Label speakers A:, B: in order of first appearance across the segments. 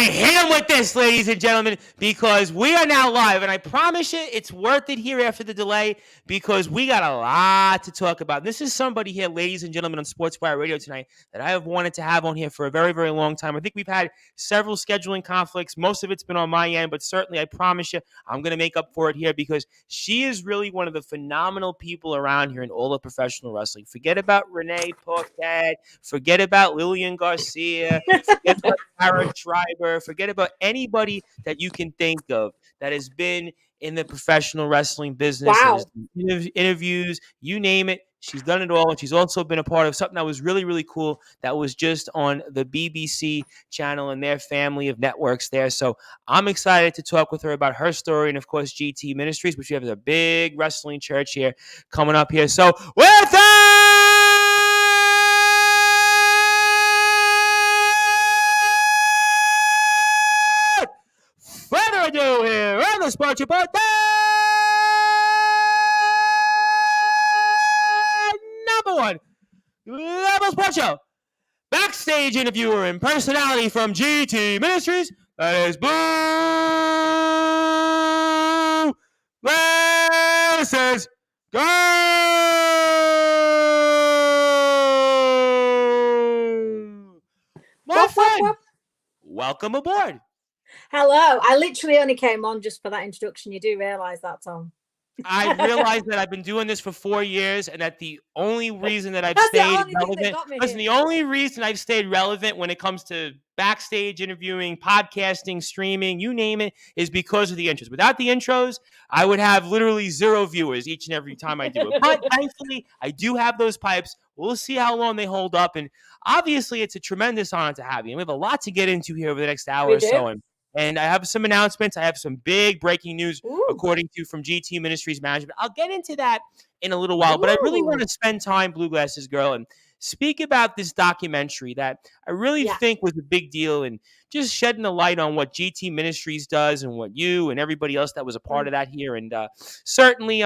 A: to hit him with this, ladies and gentlemen, because we are now live. And I promise you, it's worth it here after the delay because we got a lot to talk about. This is somebody here, ladies and gentlemen, on Sportswire Radio tonight that I have wanted to have on here for a very, very long time. I think we've had several scheduling conflicts. Most of it's been on my end, but certainly I promise you, I'm going to make up for it here because she is really one of the phenomenal people around here in all of professional wrestling. Forget about Renee Paquette. Forget about Lillian Garcia. Forget about Tara Schreiber. Forget about anybody that you can think of that has been in the professional wrestling business.
B: Wow.
A: Interviews, you name it. She's done it all. And she's also been a part of something that was really, really cool that was just on the BBC channel and their family of networks there. So I'm excited to talk with her about her story and, of course, GT Ministries, which we have a big wrestling church here coming up here. So with further ado here on the Sports Report, number one Global Sports Show backstage interviewer and personality from GT Ministries. That is Blueglasses. Go! My friend, welcome aboard.
B: Hello. I literally only came on just for that introduction. You do realize that, Tom?
A: I realized that I've been doing this for 4 years and that the only reason that I've stayed relevant, the only reason I've stayed relevant when it comes to backstage interviewing, podcasting, streaming, you name it, is because of the intros. Without the intros, I would have literally 0 viewers each and every time I do it. But thankfully, I do have those pipes. We'll see how long they hold up. And obviously, it's a tremendous honor to have you. And we have a lot to get into here over the next hour or so. And I have some announcements. I have some big breaking news, according to from GT Ministries management. I'll get into that in a little while, but I really want to spend time, Blueglasses girl, and speak about this documentary that I really think was a big deal and just shedding a light on what GT Ministries does and what you and everybody else that was a part of that here. And certainly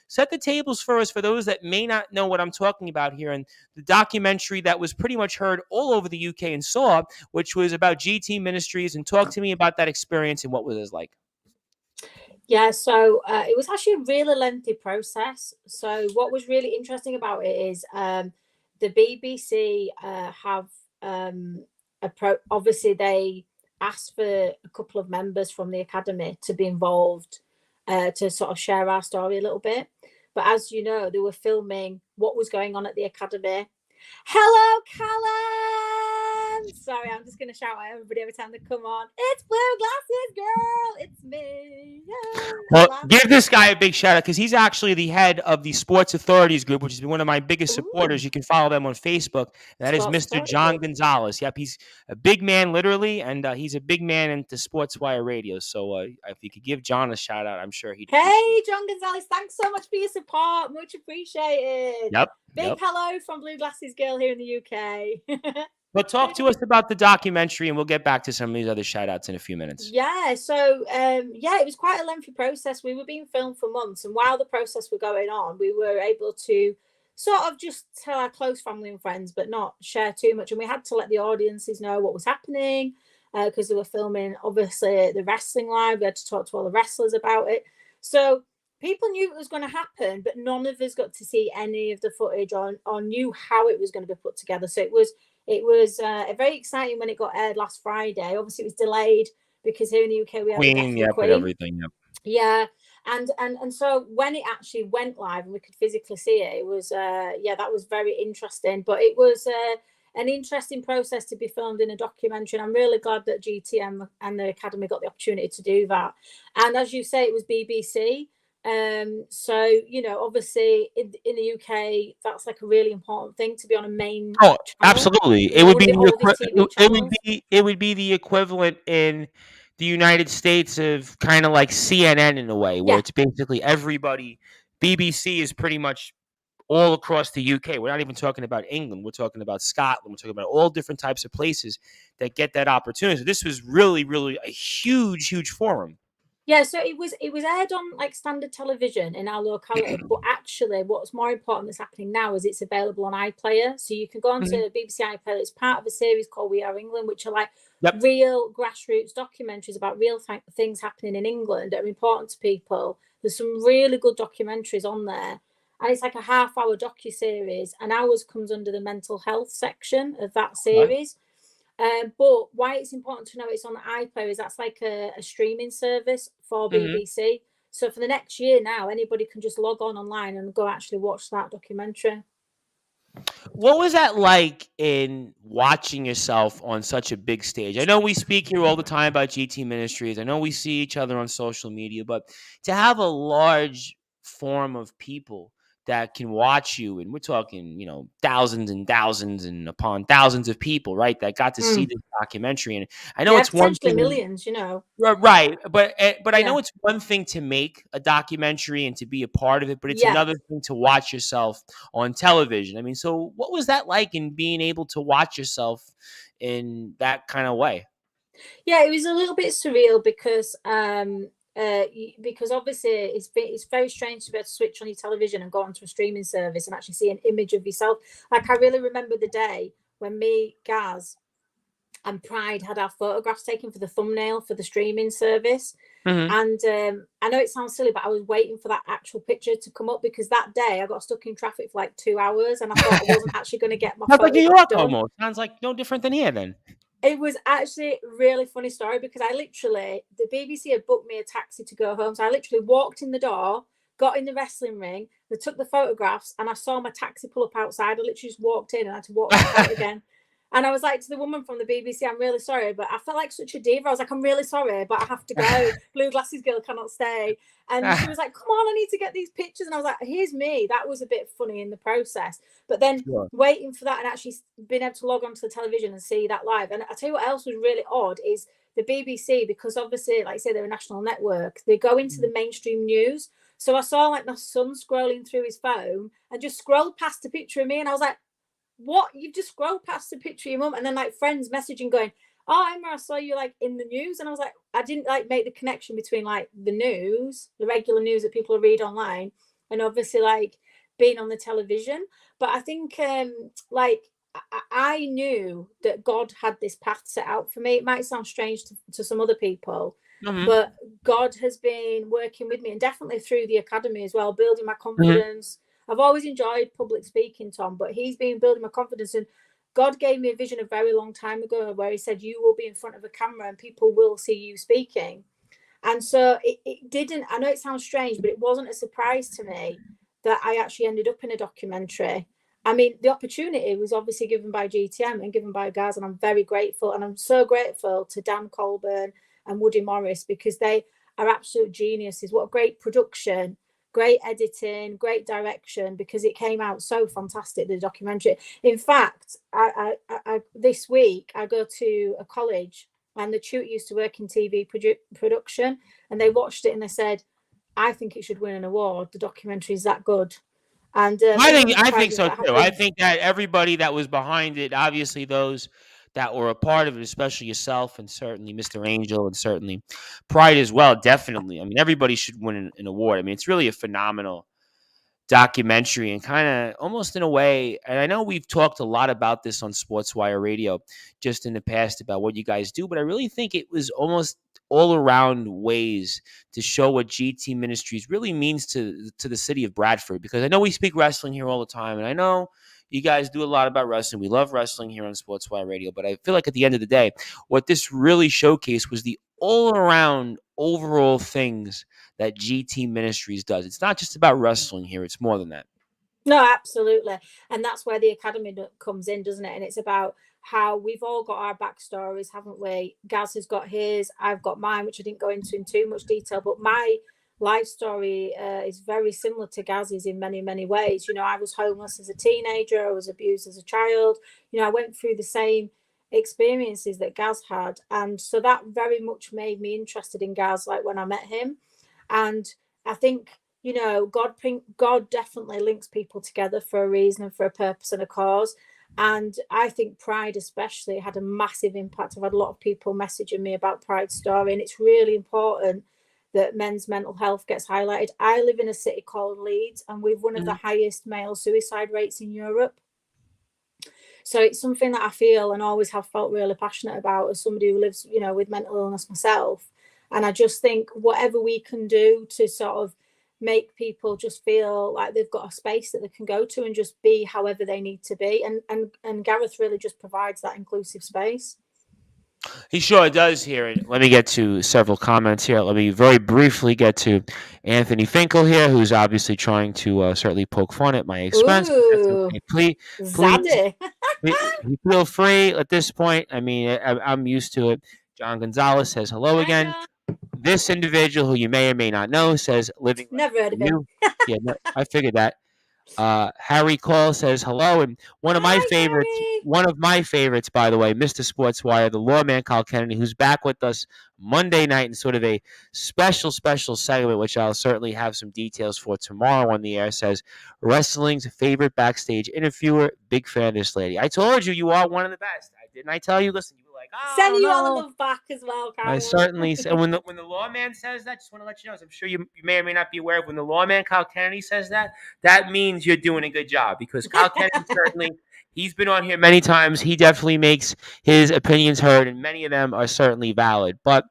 A: set the tables for us for those that may not know what I'm talking about here. And the documentary that was pretty much heard all over the UK and saw, which was about GT Ministries. And talk to me about that experience and what was it like.
B: Yeah, so it was actually a really lengthy process. So what was really interesting about it is the BBC have obviously they asked for a couple of members from the academy to be involved to sort of share our story a little bit. But as you know, they were filming what was going on at the academy. Hello, Callum! Sorry, I'm just going to shout at everybody every time they come on. It's Blueglasses girl! It's me! Yeah.
A: Well, give this guy a big shout out because he's actually the head of the Sports Authorities group, which has been one of my biggest supporters. You can follow them on Facebook. That is Mr. John Gonzalez. Yep, he's a big man, literally, and he's a big man into Sportswire Radio. So if you could give John a shout out, I'm sure he'd.
B: Hey, John Gonzalez, thanks so much for your support. Much appreciated.
A: Yep.
B: Big hello from Blueglasses girl here in the UK.
A: But talk to us about the documentary, and we'll get back to some of these other shout-outs in a few minutes.
B: Yeah, so, it was quite a lengthy process. We were being filmed for months, and while the process were going on, we were able to sort of just tell our close family and friends, but not share too much. And we had to let the audiences know what was happening because they were filming, obviously, the wrestling live. We had to talk to all the wrestlers about it. So people knew it was going to happen, but none of us got to see any of the footage or knew how it was going to be put together. So it was very exciting when it got aired last Friday. Obviously, it was delayed because here in the UK we have
A: Queen,
B: Queen.
A: Everything, yep.
B: Yeah, and so when it actually went live and we could physically see it, it was that was very interesting. But it was an interesting process to be filmed in a documentary. And I'm really glad that GTM and the Academy got the opportunity to do that. And as you say, it was BBC. So you know, obviously in the UK that's like a really important thing to be on a main channel.
A: Absolutely. It would be the equivalent in the United States of kind of like CNN in a way, where it's basically everybody. BBC is pretty much all across the UK. We're not even talking about England. We're talking about Scotland. We're talking about all different types of places that get that opportunity. So this was really, really a huge, huge forum.
B: Yeah, so it was aired on like standard television in our locality, but actually what's more important that's happening now is it's available on iPlayer. So you can go onto BBC iPlayer. It's part of a series called We Are England, which are like
A: Yep.
B: real grassroots documentaries about real things happening in England that are important to people. There's some really good documentaries on there. And it's like a half-hour docu-series, and ours comes under the mental health section of that series. But why it's important to know it's on the iPlayer is that's like a streaming service for BBC. So for the next year now, anybody can just log on online and go actually watch that documentary.
A: What was that like in watching yourself on such a big stage? I know we speak here all the time about GT Ministries. I know we see each other on social media, but to have a large form of people that can watch you, and we're talking, thousands and thousands and upon thousands of people, right, that got to see this documentary. And I know it's one
B: potentially
A: thing,
B: millions,
A: right? But I know it's one thing to make a documentary and to be a part of it, but it's another thing to watch yourself on television. I mean, so what was that like in being able to watch yourself in that kind of way?
B: Yeah, it was a little bit surreal because obviously it's very strange to be able to switch on your television and go onto a streaming service and actually see an image of yourself. Like I really remember the day when me, Gaz, and Pride had our photographs taken for the thumbnail for the streaming service. And I know it sounds silly, but I was waiting for that actual picture to come up because that day I got stuck in traffic for like 2 hours and I thought I wasn't actually going to get my
A: Sounds like New York
B: done.
A: almost. Sounds like no different than here then.
B: It was actually a really funny story because the BBC had booked me a taxi to go home. So I literally walked in the door, got in the wrestling ring, they took the photographs, and I saw my taxi pull up outside. I literally just walked in and I had to walk back out again. And I was like to the woman from the BBC, I'm really sorry, but I felt like such a diva. I was like, I'm really sorry, but I have to go. Blueglasses girl cannot stay. And she was like, come on, I need to get these pictures. And I was like, here's me. That was a bit funny in the process. But then waiting for that and actually being able to log onto the television and see that live. And I tell you what else was really odd is the BBC, because obviously, like I say, they're a national network, they go into the mainstream news. So I saw like my son scrolling through his phone and just scrolled past a picture of me. And I was like, what? You've just scrolled past a picture of your mum, and then like friends messaging going, oh, Emma, I saw you like in the news. And I was like, I didn't like make the connection between like the news, the regular news that people read online, and obviously like being on the television. But I think like I knew that God had this path set out for me. It might sound strange to some other people, but God has been working with me, and definitely through the academy as well, building my confidence. I've always enjoyed public speaking, Tom, but he's been building my confidence. And God gave me a vision a very long time ago where he said, you will be in front of a camera and people will see you speaking. And so it didn't, I know it sounds strange, but it wasn't a surprise to me that I actually ended up in a documentary. I mean, the opportunity was obviously given by GTM and given by Gaz, and I'm very grateful. And I'm so grateful to Dan Colburn and Woody Morris because they are absolute geniuses. What a great production. Great editing, great direction, because it came out so fantastic, the documentary. In fact, I this week I go to a college and the tutor used to work in TV production, and they watched it and they said, I think it should win an award. The documentary is that good. And
A: I think so too. I think that everybody that was behind it, obviously those that were a part of it, especially yourself and certainly Mr. Angel and certainly Pride as well, definitely. I mean, everybody should win an award. I mean, it's really a phenomenal documentary and kind of almost in a way, and I know we've talked a lot about this on Sportswire Radio just in the past about what you guys do, but I really think it was almost all around ways to show what GT Ministries really means to the city of Bradford, because I know we speak wrestling here all the time, and I know you guys do a lot about wrestling. We love wrestling here on Sportswire Radio, but I feel like at the end of the day, what this really showcased was the all-around overall things that GT Ministries does. It's not just about wrestling here. It's more than that.
B: No, absolutely. And that's where the academy comes in, doesn't it? And it's about how we've all got our backstories, haven't we? Gaz has got his, I've got mine, which I didn't go into in too much detail, but my life story is very similar to Gaz's in many, many ways. You know, I was homeless as a teenager. I was abused as a child. You know, I went through the same experiences that Gaz had. And so that very much made me interested in Gaz, like when I met him. And I think, you know, God definitely links people together for a reason and for a purpose and a cause. And I think Pride especially had a massive impact. I've had a lot of people messaging me about Pride's story, and it's really important that men's mental health gets highlighted. I live in a city called Leeds, and we've one of the highest male suicide rates in Europe. So it's something that I feel and always have felt really passionate about as somebody who lives, with mental illness myself. And I just think whatever we can do to sort of make people just feel like they've got a space that they can go to and just be however they need to be. And Gareth really just provides that inclusive space.
A: He sure does here. And let me get to several comments here. Let me very briefly get to Anthony Finkel here, who's obviously trying to certainly poke fun at my expense.
B: Ooh,
A: please,
B: Zaddy.
A: feel free at this point. I mean, I'm used to it. John Gonzalez says hello again. This individual, who you may or may not know, says living.
B: Never heard of him.
A: Yeah, no, I figured that. Harry Cole says hello, and one of my favorites, by the way, Mr. Sportswire, the lawman Kyle Kennedy, who's back with us Monday night in sort of a special segment, which I'll certainly have some details for tomorrow on the air, says wrestling's favorite backstage interviewer, big fan of this lady. I told you, you are one of the best. Didn't I tell you? Listen, you were like, oh,
B: send you all the love back as well, Kyle.
A: I certainly. And when the lawman says that, just want to let you know, as I'm sure you may or may not be aware of, when the lawman Kyle Kennedy says that, that means you're doing a good job, because Kyle Kennedy certainly, he's been on here many times. He definitely makes his opinions heard, and many of them are certainly valid. But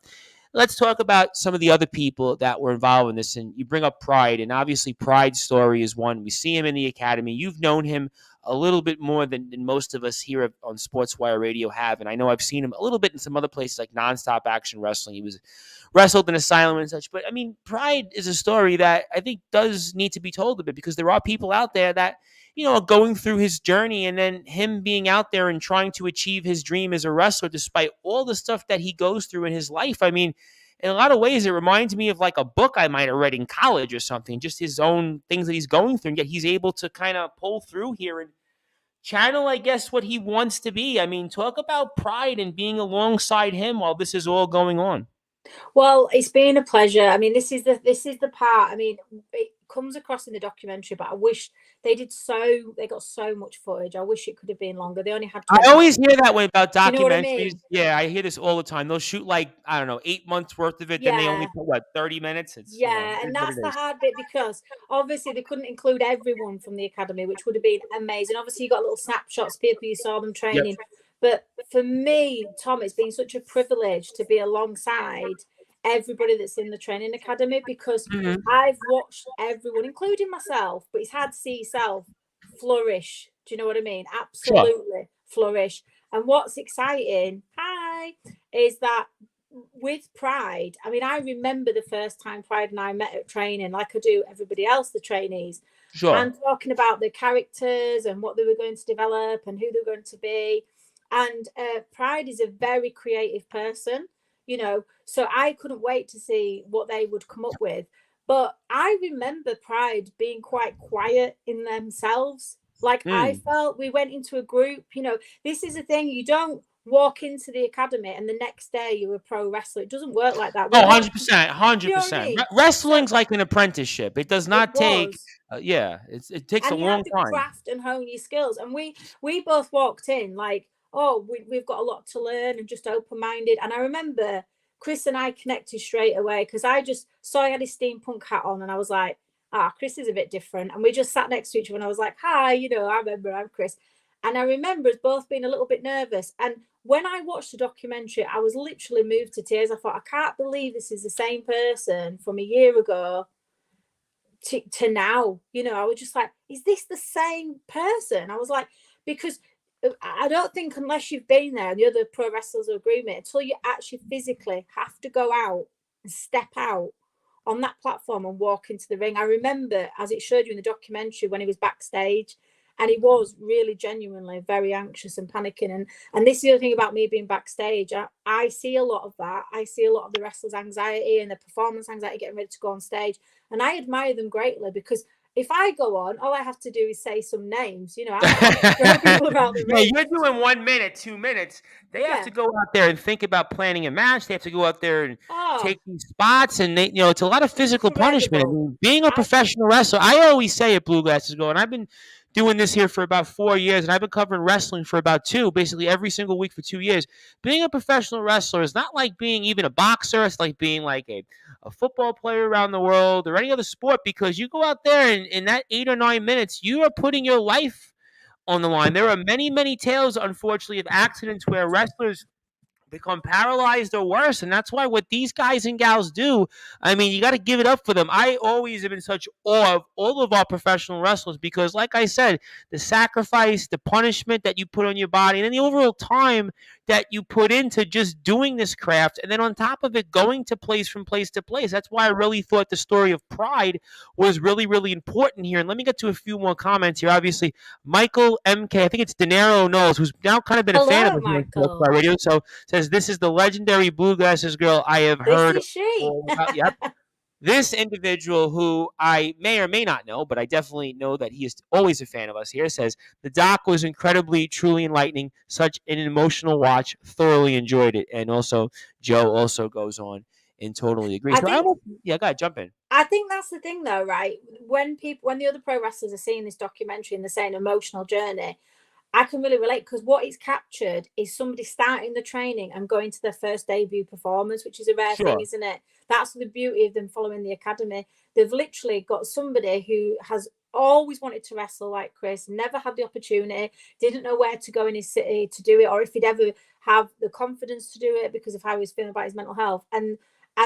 A: let's talk about some of the other people that were involved in this. And you bring up Pride, and obviously Pride's story is one. We see him in the academy. You've known him a little bit more than most of us here on Sportswire Radio have. And I know I've seen him a little bit in some other places like Nonstop Action Wrestling. He was wrestled in Asylum and such. But, I mean, Pride is a story that I think does need to be told a bit, because there are people out there that, are going through his journey, and then him being out there and trying to achieve his dream as a wrestler despite all the stuff that he goes through in his life. I mean, in a lot of ways, it reminds me of like a book I might have read in college or something, just his own things that he's going through, and yet he's able to kind of pull through here and channel, I guess, what he wants to be. I mean, talk about Pride and being alongside him while this is all going on.
B: Well, it's been a pleasure. I mean, this is the part. I mean, it comes across in the documentary, but I wish they got so much footage. I wish it could have been longer. They only had.
A: I always hear that way about documentaries. You know what I
B: mean?
A: Yeah, I hear this all the time. They'll shoot like, I don't know, 8 months worth of it. Yeah. Then they only put 30 minutes.
B: And that's the hard bit, because obviously they couldn't include everyone from the academy, which would have been amazing. Obviously, you got little snapshots, people you saw them training. Yep. But for me, Tom, it's been such a privilege to be alongside everybody that's in the training academy, because I've watched everyone, including myself, but it's hard to see yourself flourish. Do you know what I mean? Absolutely flourish. And what's exciting, is that with Pride, I mean, I remember the first time Pride and I met at training, like I do everybody else, the trainees. Sure. And talking about the characters and what they were going to develop and who they were going to be. And Pride is a very creative person, so I couldn't wait to see what they would come up with. But I remember Pride being quite quiet in themselves. Like I felt we went into a group, this is a thing. You don't walk into the academy and the next day you're a pro wrestler. It doesn't work like that.
A: 100%. 100%. I mean? Wrestling's like an apprenticeship. It does not take... it takes a long time.
B: Craft and hone your skills. And we both walked in like, we've got a lot to learn and just open-minded. And I remember Chris and I connected straight away, because I just saw he had his steampunk hat on, and I was like, Chris is a bit different. And we just sat next to each other, and I was like, hi, I remember, I'm Chris. And I remember us both being a little bit nervous. And when I watched the documentary, I was literally moved to tears. I thought, I can't believe this is the same person from a year ago to now. I was just like, is this the same person? I was like, because I don't think, unless you've been there, and the other pro wrestlers will agree with me, until you actually physically have to go out and step out on that platform and walk into the ring. I remember, as it showed you in the documentary, when he was backstage, and he was really genuinely very anxious and panicking. And this is the other thing about me being backstage. I see a lot of that. I see a lot of the wrestlers' anxiety and the performance anxiety getting ready to go on stage. And I admire them greatly, because if I go on, all I have to do is say some names. I'm people about the ring.
A: You're doing 1 minute, 2 minutes. They have to go out there and think about planning a match. They have to go out there and take these spots, and it's a lot of physical punishment. I mean, being a professional wrestler, I always say at Blueglasses Go, and I've been doing this here for about 4 years, and I've been covering wrestling for about 2, basically every single week for 2 years. Being a professional wrestler is not like being even a boxer. It's like being like a football player around the world or any other sport, because you go out there and in that 8 or 9 minutes, you are putting your life on the line. There are many, many tales, unfortunately, of accidents where wrestlers become paralyzed or worse. And that's why what these guys and gals do, I mean, you got to give it up for them. I always have been such awe of all of our professional wrestlers because, like I said, the sacrifice, the punishment that you put on your body, and then the overall time that you put into just doing this craft. And then on top of it, going to place from place to place. That's why I really thought the story of Pride was really, really important here. And let me get to a few more comments here. Obviously, Michael MK, I think it's Dinero Knowles, who's now kind of been a fan of
B: Hello,
A: us here on
B: Michael.
A: Sportswire Radio. So says this is the legendary Blueglasses girl I have heard
B: This is she.
A: all about. Yep. This individual, who I may or may not know, but I definitely know that he is always a fan of us here, says the doc was incredibly, truly enlightening. Such an emotional watch. Thoroughly enjoyed it. And also, Joe also goes on and totally agrees. Yeah, go ahead, jump in.
B: I think that's the thing, though, right? When the other pro wrestlers are seeing this documentary and they're saying emotional journey, I can really relate because what it's captured is somebody starting the training and going to their first debut performance, which is a rare thing, isn't it? That's the beauty of them following the academy. They've literally got somebody who has always wanted to wrestle like Chris, never had the opportunity, didn't know where to go in his city to do it, or if he'd ever have the confidence to do it because of how he was feeling about his mental health. And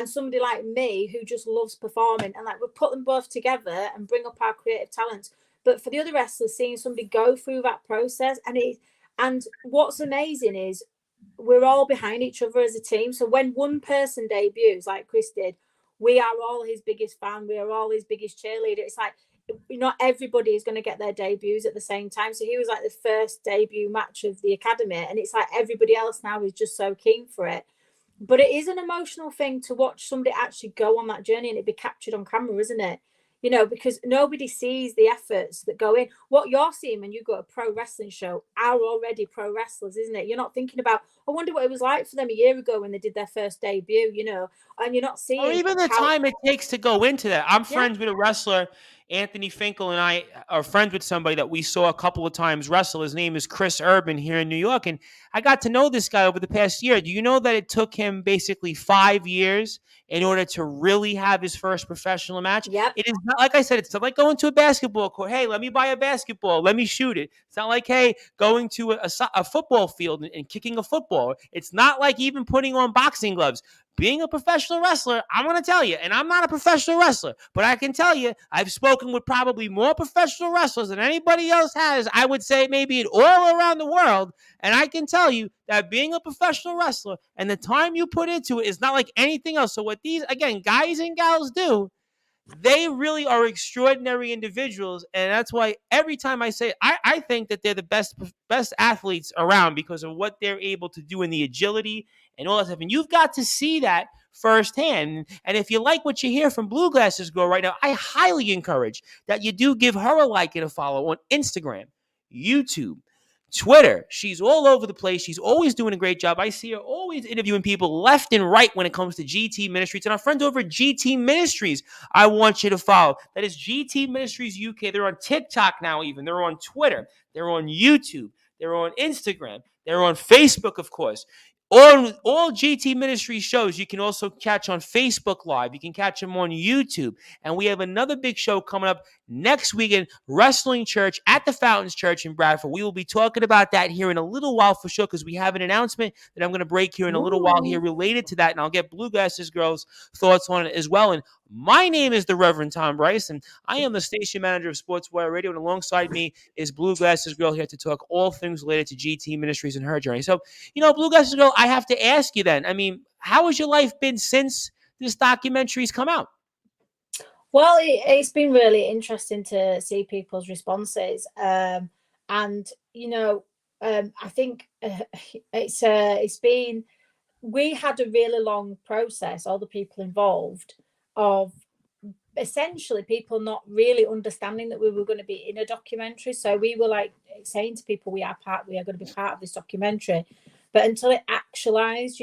B: somebody like me who just loves performing, and like we put them both together and bring up our creative talents. But for the other wrestlers, seeing somebody go through that process, and what's amazing is we're all behind each other as a team. So when one person debuts, like Chris did, we are all his biggest fan. We are all his biggest cheerleader. It's like not everybody is going to get their debuts at the same time. So he was like the first debut match of the academy, and it's like everybody else now is just so keen for it. But it is an emotional thing to watch somebody actually go on that journey and it be captured on camera, isn't it? You know, because nobody sees the efforts that go in. What you're seeing when you go to a pro wrestling show are already pro wrestlers, isn't it? You're not thinking about, I wonder what it was like for them a year ago when they did their first debut, you know, and you're not seeing.
A: Or even the time it takes to go into that. I'm friends with a wrestler, Anthony Finkel, and I are friends with somebody that we saw a couple of times wrestle. His name is Chris Urban here in New York. And I got to know this guy over the past year. Do you know that it took him basically 5 years in order to really have his first professional match?
B: Yep.
A: It is not, like I said, it's not like going to a basketball court. Hey, let me buy a basketball. Let me shoot it. It's not like, hey, going to a football field and kicking a football. It's not like even putting on boxing gloves. Being a professional wrestler, I'm going to tell you, and I'm not a professional wrestler, but I can tell you, I've spoken with probably more professional wrestlers than anybody else has. I would say maybe all around the world. And I can tell you that being a professional wrestler and the time you put into it is not like anything else. So what these, again, guys and gals do, they really are extraordinary individuals. And that's why every time I say, I think that they're the best athletes around because of what they're able to do in the agility and all that stuff. And you've got to see that firsthand. And if you like what you hear from Blueglasses Girl right now, I highly encourage that you do give her a like and a follow on Instagram, YouTube, Twitter. She's all over the place. She's always doing a great job. I see her always interviewing people left and right when it comes to GT Ministries. And our friends over at GT Ministries, I want you to follow. That is GT Ministries UK. They're on TikTok now even. They're on Twitter. They're on YouTube. They're on Instagram. They're on Facebook, of course. All GT Ministries shows you can also catch on Facebook Live. You can catch them on YouTube. And we have another big show coming up next weekend, Wrestling Church at the Fountains Church in Bradford. We will be talking about that here in a little while for sure because we have an announcement that I'm going to break here in a little while here related to that. And I'll get Blueglasses Girl's thoughts on it as well. And my name is the Reverend Tom Bryce, and I am the station manager of Sportswire Radio. And alongside me is Blueglasses Girl here to talk all things related to GT Ministries and her journey. So, Blueglasses Girl, I have to ask you then, I mean, how has your life been since this documentary's come out?
B: Well, it's been really interesting to see people's responses. And, I think it's been, we had a really long process, all the people involved, of essentially people not really understanding that we were going to be in a documentary. So we were like saying to people, we are going to be part of this documentary. But until it actualized,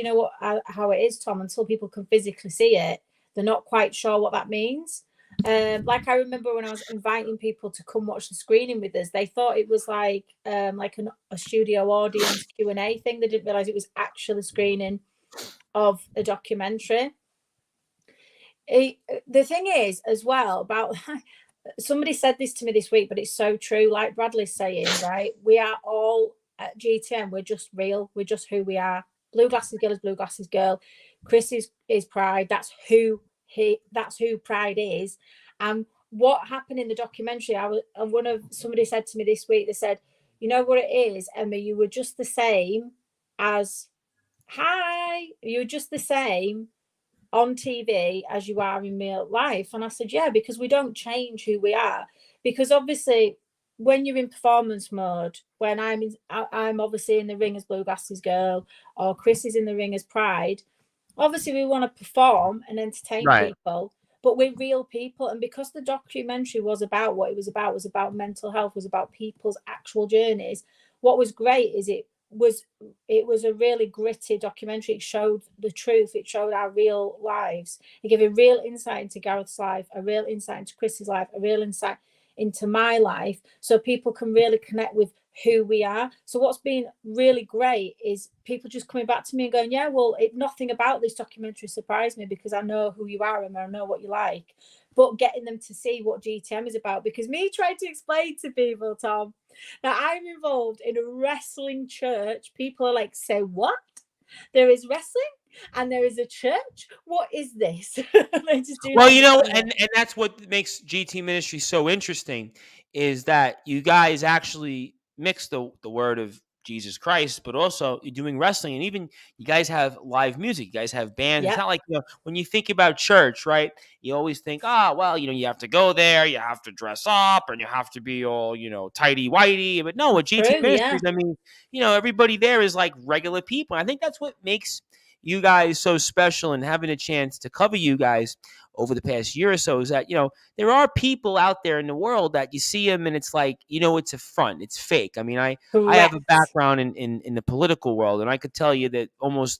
B: how it is, Tom, until people can physically see it, they're not quite sure what that means. Like I remember when I was inviting people to come watch the screening with us, they thought it was like a studio audience Q&A thing. They didn't realize it was actually a screening of a documentary. The thing is as well about somebody said this to me this week, but it's so true. Like Bradley's saying, right? We are all at GTM. We're just real. We're just who we are. Blueglasses girl is Blueglasses girl. Chris is Pride. That's who Pride is. And what happened in the documentary, somebody said to me this week, they said, you know what it is, Emma, you were just the same as you're just the same on TV as you are in real life. And I said, yeah, because we don't change who we are. Because obviously, when you're in performance mode, when I'm obviously in the ring as Blueglasses girl, or Chris is in the ring as Pride, obviously we want to perform and entertain people, but we're real people. And because the documentary was about what it was about mental health, was about people's actual journeys. What was great is it was a really gritty documentary. It showed the truth. It showed our real lives. It gave a real insight into Gareth's life, a real insight into Chris's life, a real insight into my life, so people can really connect with who we are. So what's been really great is people just coming back to me and going, yeah, well, nothing about this documentary surprised me because I know who you are and I know what you like. But getting them to see what GTM is about, because me trying to explain to people, Tom, that I'm involved in a wrestling church, people are like, say what? There is wrestling and there is a church? What is this?
A: Well, you know, and that's what makes GT Ministry so interesting, is that you guys actually mix the word of Jesus Christ, but also you're doing wrestling, and even you guys have live music. You guys have bands. Yep. It's not like, you know, when you think about church, right? You always think, well, you know, you have to go there, you have to dress up, and you have to be all, you know, tighty whitey. But no, with GT Ministries, I mean, you know, everybody there is like regular people. I think that's what makes you guys so special, and having a chance to cover you guys over the past year or so is that, you know, there are people out there in the world that you see them and it's like, you know, it's a front, it's fake. I mean, I have a background in the political world, and I could tell you that almost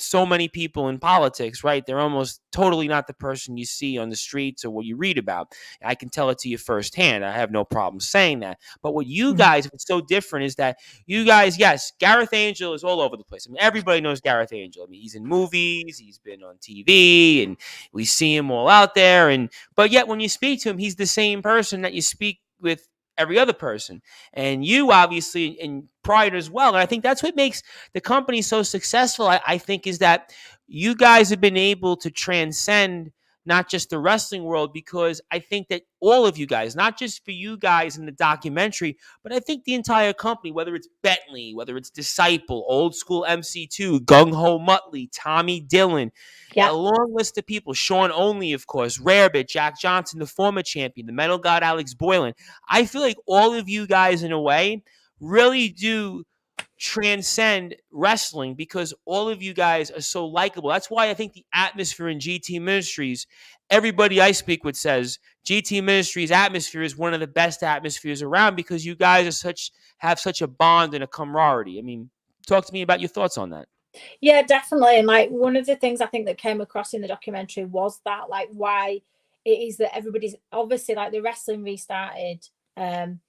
A: so many people in politics, right? They're almost totally not the person you see on the streets or what you read about. I can tell it to you firsthand. I have no problem saying that. But what you guys, what's so different is that you guys, yes, Gareth Angel is all over the place. I mean, everybody knows Gareth Angel. I mean, he's in movies, he's been on TV, and we see him all out there. But yet when you speak to him, he's the same person that you speak with every other person. And you obviously in Pride as well. And I think that's what makes the company so successful, I think, is that you guys have been able to transcend not just the wrestling world, because I think that all of you guys, not just for you guys in the documentary, but I think the entire company, whether it's Bentley, whether it's Disciple, Old School MC2, Gung Ho Muttley, Tommy Dillon, a long list of people, Sean Only, of course, Rarebit, Jack Johnson, the former champion, the metal god Alex Boylan. I feel like all of you guys, in a way, really do transcend wrestling, because all of you guys are so likable. That's why I think the atmosphere in GT Ministries, everybody I speak with says GT Ministries atmosphere is one of the best atmospheres around, because you guys have such a bond and a camaraderie. I mean, talk to me about your thoughts on that.
B: Yeah, definitely. And like, one of the things I think that came across in the documentary was that, like, why it is that everybody's obviously, like, the wrestling restarted tonight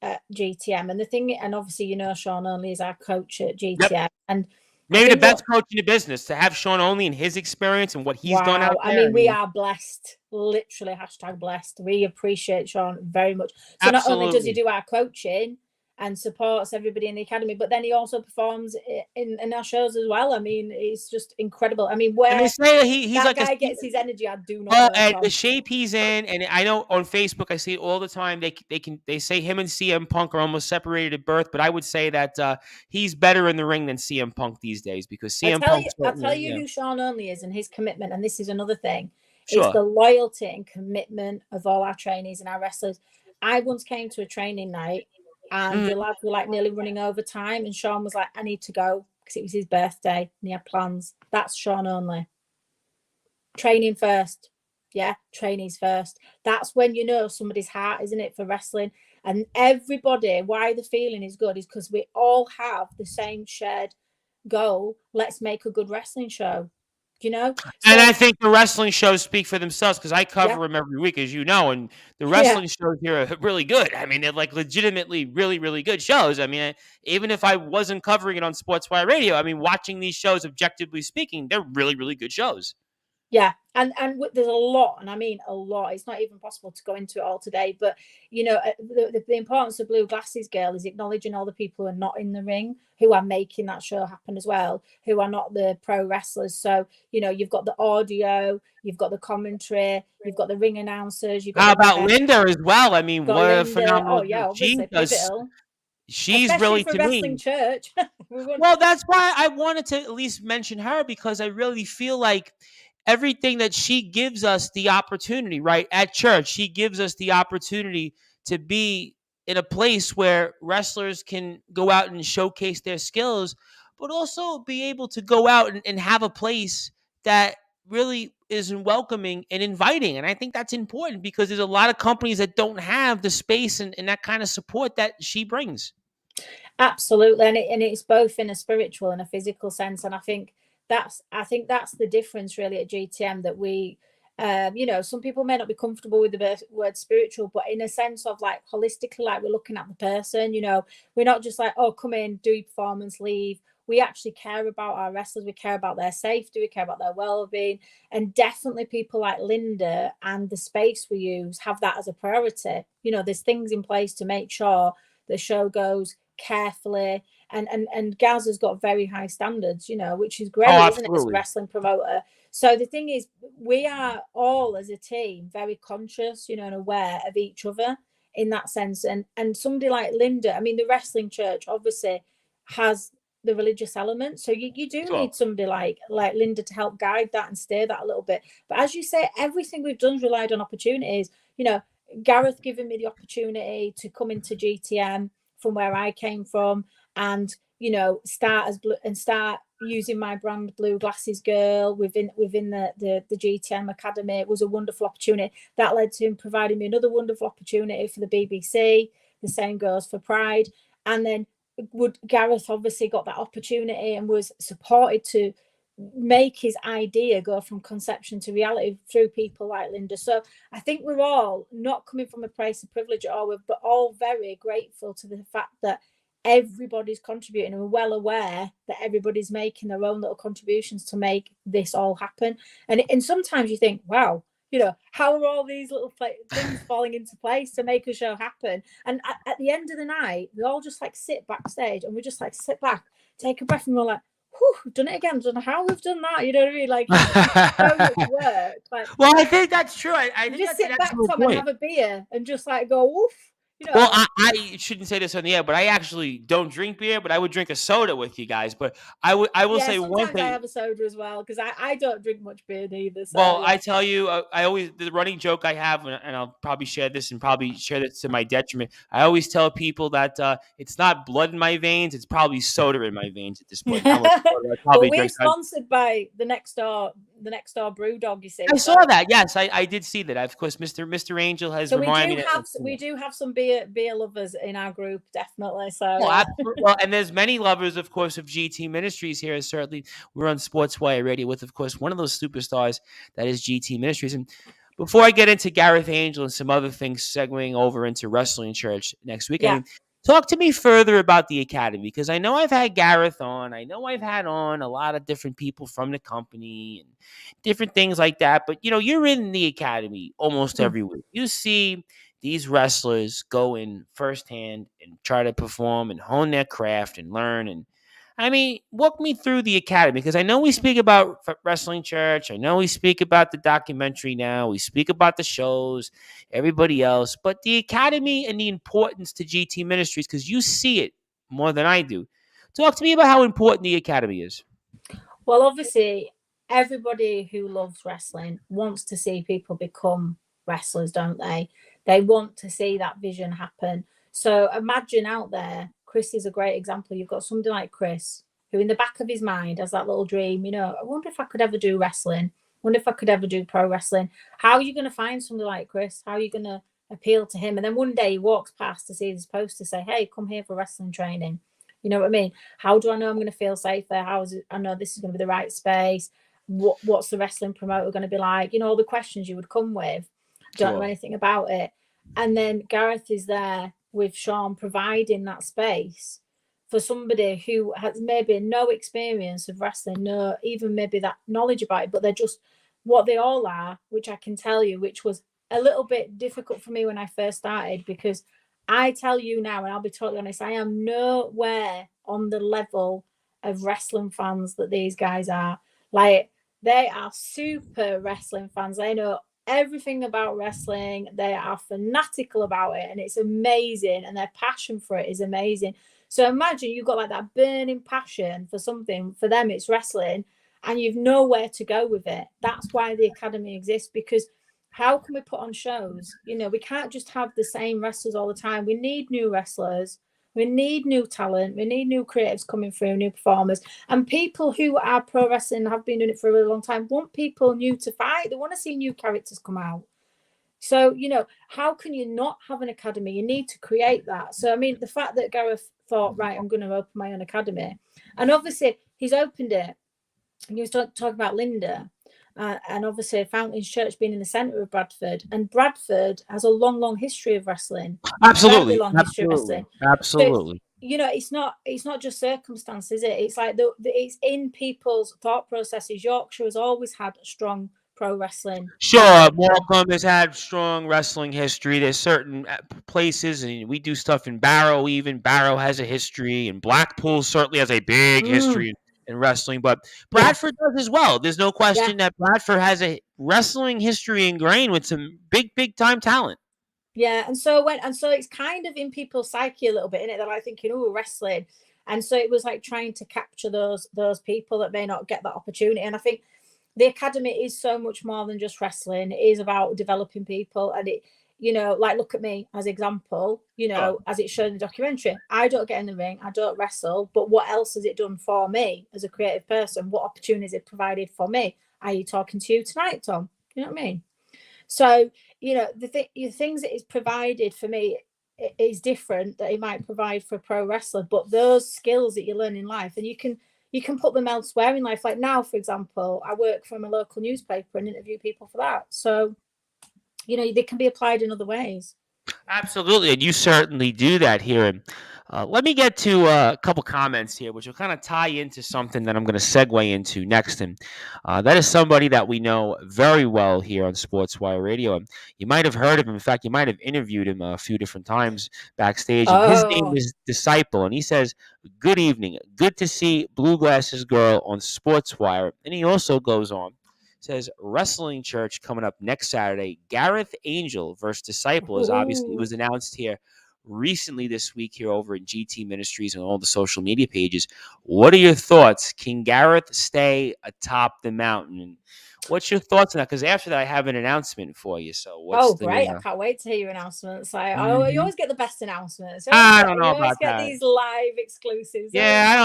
B: at GTM, and the thing, and obviously, you know, Sean Only is our coach at GTM, and
A: maybe the best coach in the business, to have Sean Only and his experience and what he's done out there.
B: I mean, we are blessed, literally #blessed. We appreciate Sean very much. So not only does he do our coaching and supports everybody in the academy, but then he also performs in our shows as well. I mean, it's just incredible. I mean, where
A: they say he's
B: that
A: like
B: guy gets his energy, I do not know.
A: And the shape he's in, and I know on Facebook I see it all the time. They say him and CM Punk are almost separated at birth, but I would say that he's better in the ring than CM Punk these days, because CM Punk.
B: I'll tell you who Sean Only is and his commitment, and this is another thing. Sure. It's the loyalty and commitment of all our trainees and our wrestlers. I once came to a training night, and the lads were like nearly running over time, and Sean was like, I need to go, because it was his birthday and he had plans. That's Sean Only. Training first. Yeah, trainees first. That's when you know somebody's heart, isn't it, for wrestling. And everybody, why the feeling is good is because we all have the same shared goal. Let's make a good wrestling show. You know?
A: And I think the wrestling shows speak for themselves, because I cover them every week, as you know, and the wrestling shows here are really good. I mean, they're like legitimately really, really good shows. I mean, even if I wasn't covering it on Sportswire Radio, I mean, watching these shows, objectively speaking, they're really, really good shows.
B: Yeah, and there's a lot, and I mean a lot. It's not even possible to go into it all today. But the importance of Blueglasses girl is acknowledging all the people who are not in the ring, who are making that show happen as well, who are not the pro wrestlers. So you've got the audio, you've got the commentary, you've got the ring announcers, you've got
A: How about Linda as well? I mean, what a
B: Linda.
A: phenomenal
B: Oh yeah,
A: she
B: obviously
A: does.
B: pivotal,
A: She's
B: especially
A: really,
B: for
A: to
B: wrestling
A: me.
B: church.
A: Well, that's why I wanted to at least mention her, because I really feel like everything that she gives us the opportunity, right? At church, she gives us the opportunity to be in a place where wrestlers can go out and showcase their skills, but also be able to go out and have a place that really is welcoming and inviting. And I think that's important, because there's a lot of companies that don't have the space and that kind of support that she brings.
B: Absolutely, and it's both in a spiritual and a physical sense, and I think that's the difference really at GTM, that we, some people may not be comfortable with the word spiritual, but in a sense of like holistically, like we're looking at the person. We're not just like, oh, come in, do your performance, leave. We actually care about our wrestlers. We care about their safety. We care about their well-being, and definitely people like Linda and the space we use have that as a priority. There's things in place to make sure the show goes carefully, and Gaz has got very high standards, which is great, isn't it, as a wrestling promoter? So the thing is, we are all as a team very conscious, and aware of each other in that sense. And somebody like Linda, I mean, the wrestling church obviously has the religious element, so you do need somebody like Linda to help guide that and steer that a little bit. But as you say, everything we've done relied on opportunities. Gareth giving me the opportunity to come into GTM from where I came from, and start using my brand Blueglasses girl within the GTM Academy. It was a wonderful opportunity that led to him providing me another wonderful opportunity for the BBC. The same goes for Pride. And then Gareth obviously got that opportunity and was supported to make his idea go from conception to reality through people like Linda. So I think we're all not coming from a place of privilege at all, but all very grateful to the fact that everybody's contributing, and we're well aware that everybody's making their own little contributions to make this all happen. And sometimes you think, wow, how are all these little things falling into place to make a show happen? And at the end of the night, we all just like sit backstage, and we just like sit back, take a breath, and we're like, whew, done it again. I don't know how we've done that. You know what I mean? Like, it's so much work.
A: Well, I think that's true. I think
B: just
A: that's
B: sit back, Tom, and have a beer and just like go, woof.
A: Well, I shouldn't say this on the air, but I actually don't drink beer, but I would drink a soda with you guys. But I will say one thing.
B: I have a soda as well, because I don't drink much beer either. So,
A: well, I tell you, I always, the running joke I have, and I'll probably share this to my detriment. I always tell people that it's not blood in my veins; it's probably soda in my veins at this point.
B: But we're sponsored by the next door brew dog. You see,
A: I saw that. Yes, I did see that. Of course, Mr. Angel has reminded me.
B: We do have some beer lovers in our group, definitely. So,
A: well, and there's many lovers, of course, of GT Ministries here. Certainly, we're on Sportswire Radio with, of course, one of those superstars that is GT Ministries. And before I get into Gareth Angel and some other things, segueing over into Wrestling Church next week, I mean, talk to me further about the Academy, because I know I've had Gareth on. I know I've had on a lot of different people from the company and different things like that. But, you're in the Academy almost every week. You see these wrestlers go in firsthand and try to perform and hone their craft and learn. And I mean, walk me through the Academy, because I know we speak about Wrestling Church. I know we speak about the documentary now. We speak about the shows, everybody else. But the Academy and the importance to GT Ministries, because you see it more than I do. Talk to me about how important the Academy is.
B: Well, obviously, everybody who loves wrestling wants to see people become wrestlers, don't they? They want to see that vision happen. So imagine out there, Chris is a great example. You've got somebody like Chris, who in the back of his mind has that little dream, I wonder if I could ever do wrestling. I wonder if I could ever do pro wrestling. How are you going to find somebody like Chris? How are you going to appeal to him? And then one day he walks past to see this post to say, hey, come here for wrestling training. You know what I mean? How do I know I'm going to feel safe there? How is it? I know this is going to be the right space. What's the wrestling promoter going to be like? All the questions you would come with. Don't know anything about it. And then Gareth is there with Sean, providing that space for somebody who has maybe no experience of wrestling, no even maybe that knowledge about it, but they're just what they all are, which I can tell you, which was a little bit difficult for me when I first started, because I tell you now, and I'll be totally honest, I am nowhere on the level of wrestling fans that these guys are. Like, they are super wrestling fans. They know everything about wrestling. They are fanatical about it, and it's amazing. And their passion for it is amazing. So imagine you've got like that burning passion for something. For them, it's wrestling, and you've nowhere to go with it. That's why the academy exists, because how can we put on shows? You know, we can't just have the same wrestlers all the time. We need new wrestlers. We need new talent. We need new creatives coming through, new performers. And people who are pro wrestling, have been doing it for a really long time, want people new to fight. They want to see new characters come out. So, you know, how can you not have an academy? You need to create that. So, I mean, the fact that Gareth thought, right, I'm going to open my own academy. And obviously, he's opened it. And you was talking about Linda. And obviously, Fountains Church being in the centre of Bradford. And Bradford has a long, long history of wrestling.
A: Absolutely.
B: Very long history of wrestling.
A: Absolutely.
B: So, you know, it's not just circumstance, is it? It's like it's in people's thought processes. Yorkshire has always had a strong pro wrestling.
A: Sure, Morecambe has had strong wrestling history. There's certain places, and we do stuff in Barrow. Even Barrow has a history, and Blackpool certainly has a big history in wrestling. But Bradford does as well. There's no question that Bradford has a wrestling history ingrained with some big time talent.
B: Yeah, and so it's kind of in people's psyche a little bit, in it. They're like thinking, "Oh, wrestling," and so it was like trying to capture those people that may not get that opportunity. And I think the academy is so much more than just wrestling. It is about developing people, and it, you know, like, look at me as example. You know, as it's shown in the documentary, I don't get in the ring, I don't wrestle, but what else has it done for me as a creative person? What opportunities it provided for me? Are you talking to you tonight, Tom? You know what I mean? So, you know, the things that it's provided for me is different that it might provide for a pro wrestler, but those skills that you learn in life, and you can put them elsewhere in life. Like now, for example, I work from a local newspaper and interview people for that. So, you know, they can be applied in other ways.
A: Absolutely, and you certainly do that here. And let me get to a couple comments here, which will kind of tie into something that I'm going to segue into next. And that is somebody that we know very well here on Sportswire Radio. And you might have heard of him. In fact, you might have interviewed him a few different times backstage. And his name is Disciple, and he says, "Good evening. Good to see Blueglasses Girl on Sportswire." And he also goes on. Says Wrestling Church coming up next Saturday. Gareth Angel versus Disciple is obviously, it was announced here recently this week here over at GT Ministries and all the social media pages. What are your thoughts? Can Gareth stay atop the mountain? And what's your thoughts on that? Because after that, I have an announcement for you. So what's
B: great! I can't wait to hear your announcements. You always get the best announcements.
A: I don't know
B: you always
A: about
B: get
A: that.
B: These live exclusives.
A: Yeah, I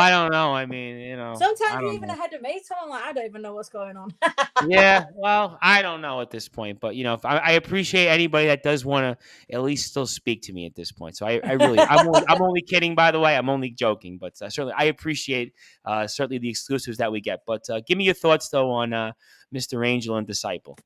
A: don't know. I mean, you know,
B: sometimes you're even ahead of me, so I'm like, I don't even know what's going on.
A: Yeah, well, I don't know at this point, but you know, if I appreciate anybody that does want to at least still speak to me at this point. So I really, I'm only kidding, by the way. I'm only joking, but certainly I appreciate certainly the exclusives that we get. But give me your thoughts though on Mr. Angel and Disciple.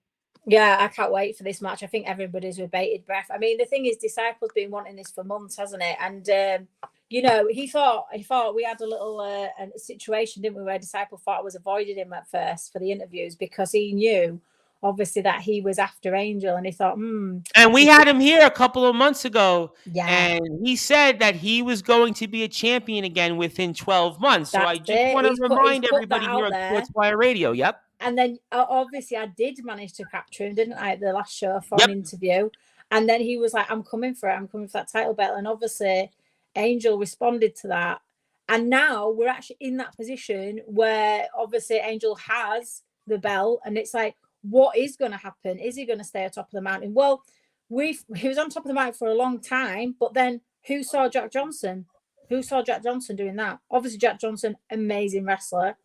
B: Yeah, I can't wait for this match. I think everybody's with bated breath. I mean, the thing is, Disciple's been wanting this for months, hasn't it? And you know, he thought we had a little a situation, didn't we, where Disciple thought I was avoiding him at first for the interviews because he knew, obviously, that he was after Angel, and he thought,
A: And we had him here a couple of months ago,
B: yeah,
A: and he said that he was going to be a champion again within 12 months. So I just want to remind everybody here on Sportswire Radio. Yep.
B: And then obviously I did manage to capture him, didn't I, at the last show for an interview. And then he was like, I'm coming for it. I'm coming for that title belt. And obviously Angel responded to that. And now we're actually in that position where obviously Angel has the belt. And it's like, what is going to happen? Is he going to stay atop of the mountain? Well, he was on top of the mountain for a long time. But then who saw Jack Johnson? Who saw Jack Johnson doing that? Obviously Jack Johnson, amazing wrestler,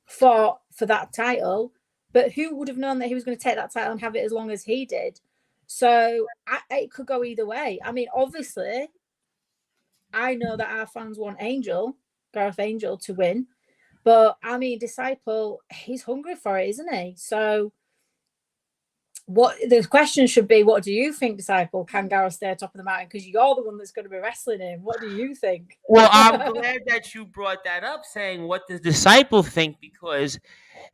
B: for that title, but who would have known that he was going to take that title and have it as long as he did? So it could go either way. I mean, obviously, I know that our fans want Gareth Angel, to win, but I mean, Disciple, he's hungry for it, isn't he? So what the question should be, what do you think, Disciple? Can Gareth stay top of the mountain? Because you're the one that's going to be wrestling him. What do you think?
A: Well, I'm glad that you brought that up, saying what does Disciple think, because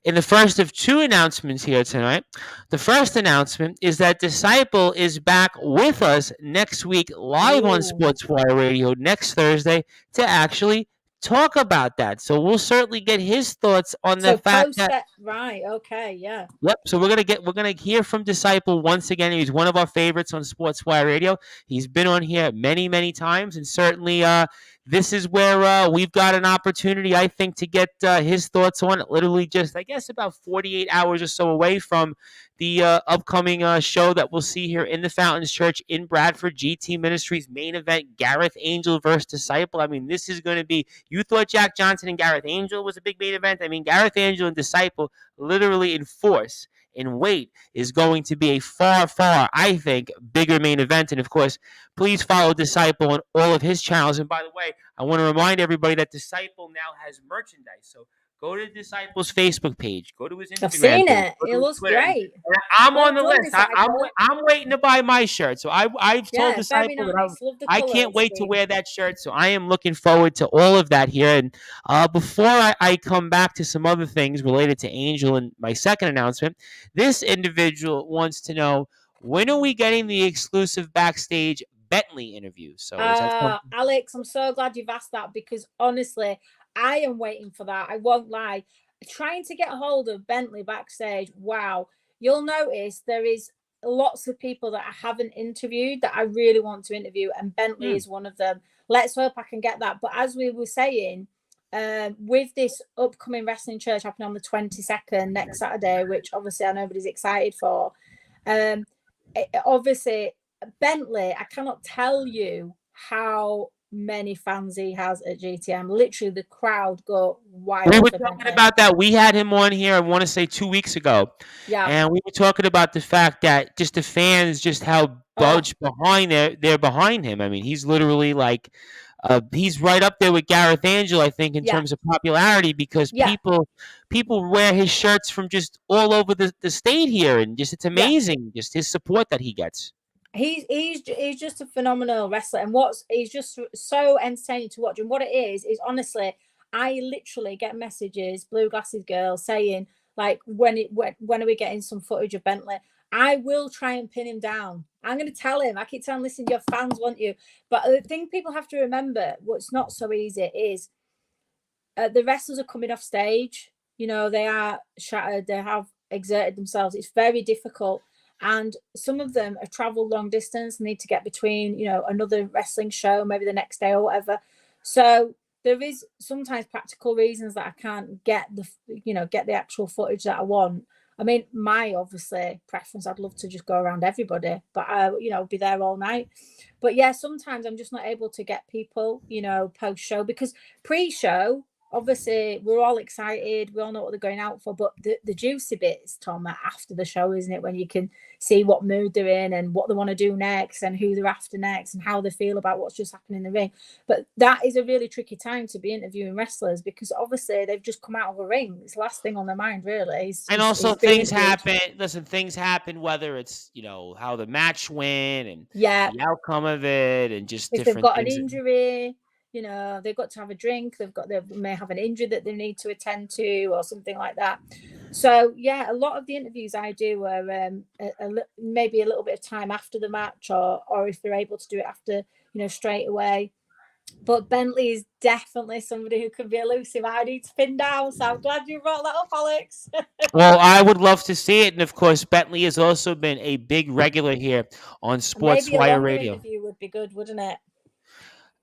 A: in the first of two announcements here tonight, the first announcement is that Disciple is back with us next week live on Sportswire Radio next Thursday to actually talk about that. So we'll certainly get his thoughts on the fact that
B: right, okay, yeah.
A: Yep. So we're gonna hear from Disciple once again. He's one of our favorites on Sportswire Radio. He's been on here many times, and certainly this is where we've got an opportunity, I think, to get his thoughts on it. Literally, just I guess about 48 hours or so away from the upcoming show that we'll see here in the Fountains Church in Bradford. GT Ministries main event: Gareth Angel versus Disciple. I mean, this is going to be. You thought Jack Johnson and Gareth Angel was a big main event. I mean, Gareth Angel and Disciple, literally in force, in weight, is going to be a far, I think, bigger main event. And of course, please follow Disciple on all of his channels. And by the way, I want to remind everybody that Disciple now has merchandise. So go to Disciple's Facebook page. Go to his Instagram.
B: I've seen it. It looks great.
A: I'm on the list. I'm waiting to buy my shirt. So I've told Disciple that I can't wait to wear that shirt. So I am looking forward to all of that here. And before I come back to some other things related to Angel and my second announcement, this individual wants to know, when are we getting the exclusive backstage Bentley interview? So
B: Alex, I'm so glad you've asked that, because honestly, I am waiting for that. I won't lie. Trying to get a hold of Bentley backstage. Wow. You'll notice there is lots of people that I haven't interviewed that I really want to interview, and Bentley is one of them. Let's hope I can get that. But as we were saying, with this upcoming Wrestling Church happening on the 22nd next Saturday, which obviously I know everybody's excited for, obviously Bentley, I cannot tell you how many fans he has at GTM. Literally, the crowd go wild.
A: We were talking about that. We had him on here, I want to say 2 weeks ago.
B: Yeah.
A: And we were talking about the fact that just the fans, just how budged behind they're behind him. I mean, he's literally like, he's right up there with Gareth Angel, I think, in terms of popularity, because people wear his shirts from just all over the state here, and just it's amazing, just his support that he gets.
B: He's just a phenomenal wrestler, and he's just so entertaining to watch. And what it is honestly, I literally get messages, Blueglasses girl, saying like, when are we getting some footage of Bentley? I will try and pin him down. I'm going to tell him. I keep telling, listen, your fans want you. But the thing people have to remember, what's not so easy, is the wrestlers are coming off stage. You know, they are shattered. They have exerted themselves. It's very difficult. And some of them have traveled long distance, need to get between, you know, another wrestling show, maybe the next day or whatever. So there is sometimes practical reasons that I can't get the actual footage that I want. I mean, my obviously preference, I'd love to just go around everybody, but I, be there all night. But yeah, sometimes I'm just not able to get people, post show, because pre-show, obviously we're all excited, we all know what they're going out for, but the juicy bits, Tom, are after the show, isn't it, when you can see what mood they're in and what they want to do next and who they're after next and how they feel about what's just happened in the ring. But that is a really tricky time to be interviewing wrestlers, because obviously they've just come out of a ring. It's the last thing on their mind, really.
A: And also things happen. Listen, things happen, whether it's how the match went and the outcome of it, and just
B: if they've got an injury, they've got to have a drink, they may have an injury that they need to attend to or something like that. So yeah, a lot of the interviews I do are maybe a little bit of time after the match, or if they're able to do it after, straight away. But Bentley is definitely somebody who can be elusive. I need to pin down, so I'm glad you brought that up, Alex.
A: Well, I would love to see it, and of course, Bentley has also been a big regular here on Sportswire Radio.
B: Maybe a interview would be good, wouldn't it?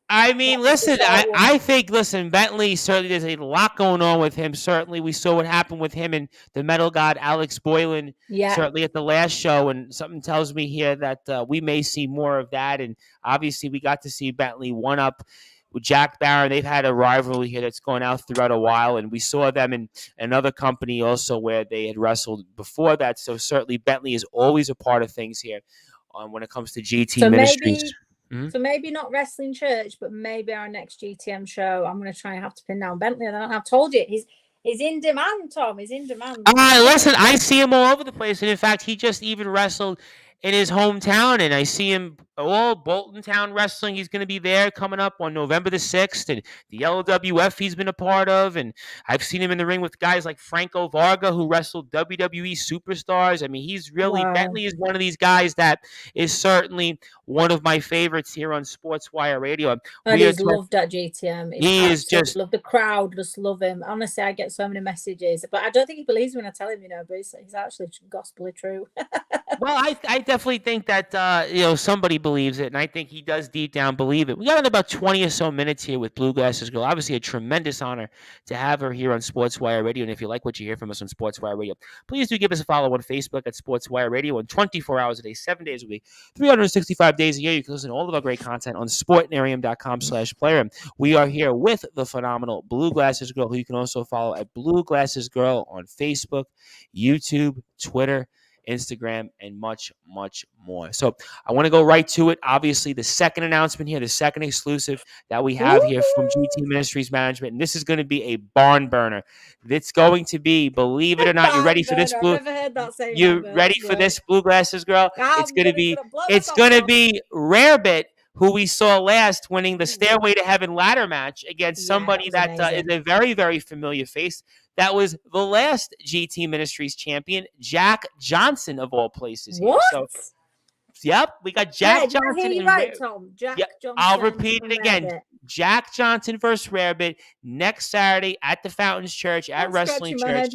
A: I mean, listen, I think, Bentley, certainly there's a lot going on with him. Certainly, we saw what happened with him and the metal god Alex Boylan, certainly at the last show, and something tells me here that we may see more of that. And obviously, we got to see Bentley one-up with Jack Barron. They've had a rivalry here that's gone out throughout a while, and we saw them in another company also where they had wrestled before that. So certainly, Bentley is always a part of things here when it comes to GT Ministries.
B: So maybe not Wrestling Church, but maybe our next GTM show, I'm going to try and have to pin down Bentley. And I've told you, He's in demand, Tom. He's in demand.
A: Listen, I see him all over the place, and in fact, he just even wrestled in his hometown, and I see him all Bolton Town Wrestling. He's going to be there coming up on November the 6th, and the LWF he's been a part of, and I've seen him in the ring with guys like Franco Varga, who wrestled WWE superstars. I mean, he's really, Bentley is one of these guys that is certainly one of my favorites here on Sportswire Radio.
B: And he's loved at GTM.
A: He is just
B: love the crowd, just love him. Honestly, I get so many messages, but I don't think he believes me when I tell him, but he's actually gospelly true.
A: Well, I definitely think that somebody believes it, and I think he does deep down believe it. We got about 20 or so minutes here with Blueglasses Girl. Obviously, a tremendous honor to have her here on Sportswire Radio. And if you like what you hear from us on Sportswire Radio, please do give us a follow on Facebook at Sportswire Radio. And 24 hours a day, 7 days a week, 365 days a year, you can listen to all of our great content on sportnarium.com/player. We are here with the phenomenal Blueglasses Girl, who you can also follow at Blueglasses Girl on Facebook, YouTube, Twitter, Instagram, and much, much more. So I want to go right to it. Obviously, the second announcement here, the second exclusive that we have here from GT Ministries Management, and this is going to be a barn burner. It's going to be, believe it or not, you ready for this? You ready for this, Blueglasses Girl? It's going to be Rarebit, who we saw last winning the Stairway to Heaven ladder match against somebody that is a very, very familiar face. That was the last GT Ministries champion, Jack Johnson, of all places. Here.
B: What?
A: So, yep, we got Jack Johnson.
B: Tom. Jack Johnson.
A: I'll repeat it again. Rarebit. Jack Johnson versus Rarebit next Saturday at the Fountains Church at Wrestling Church.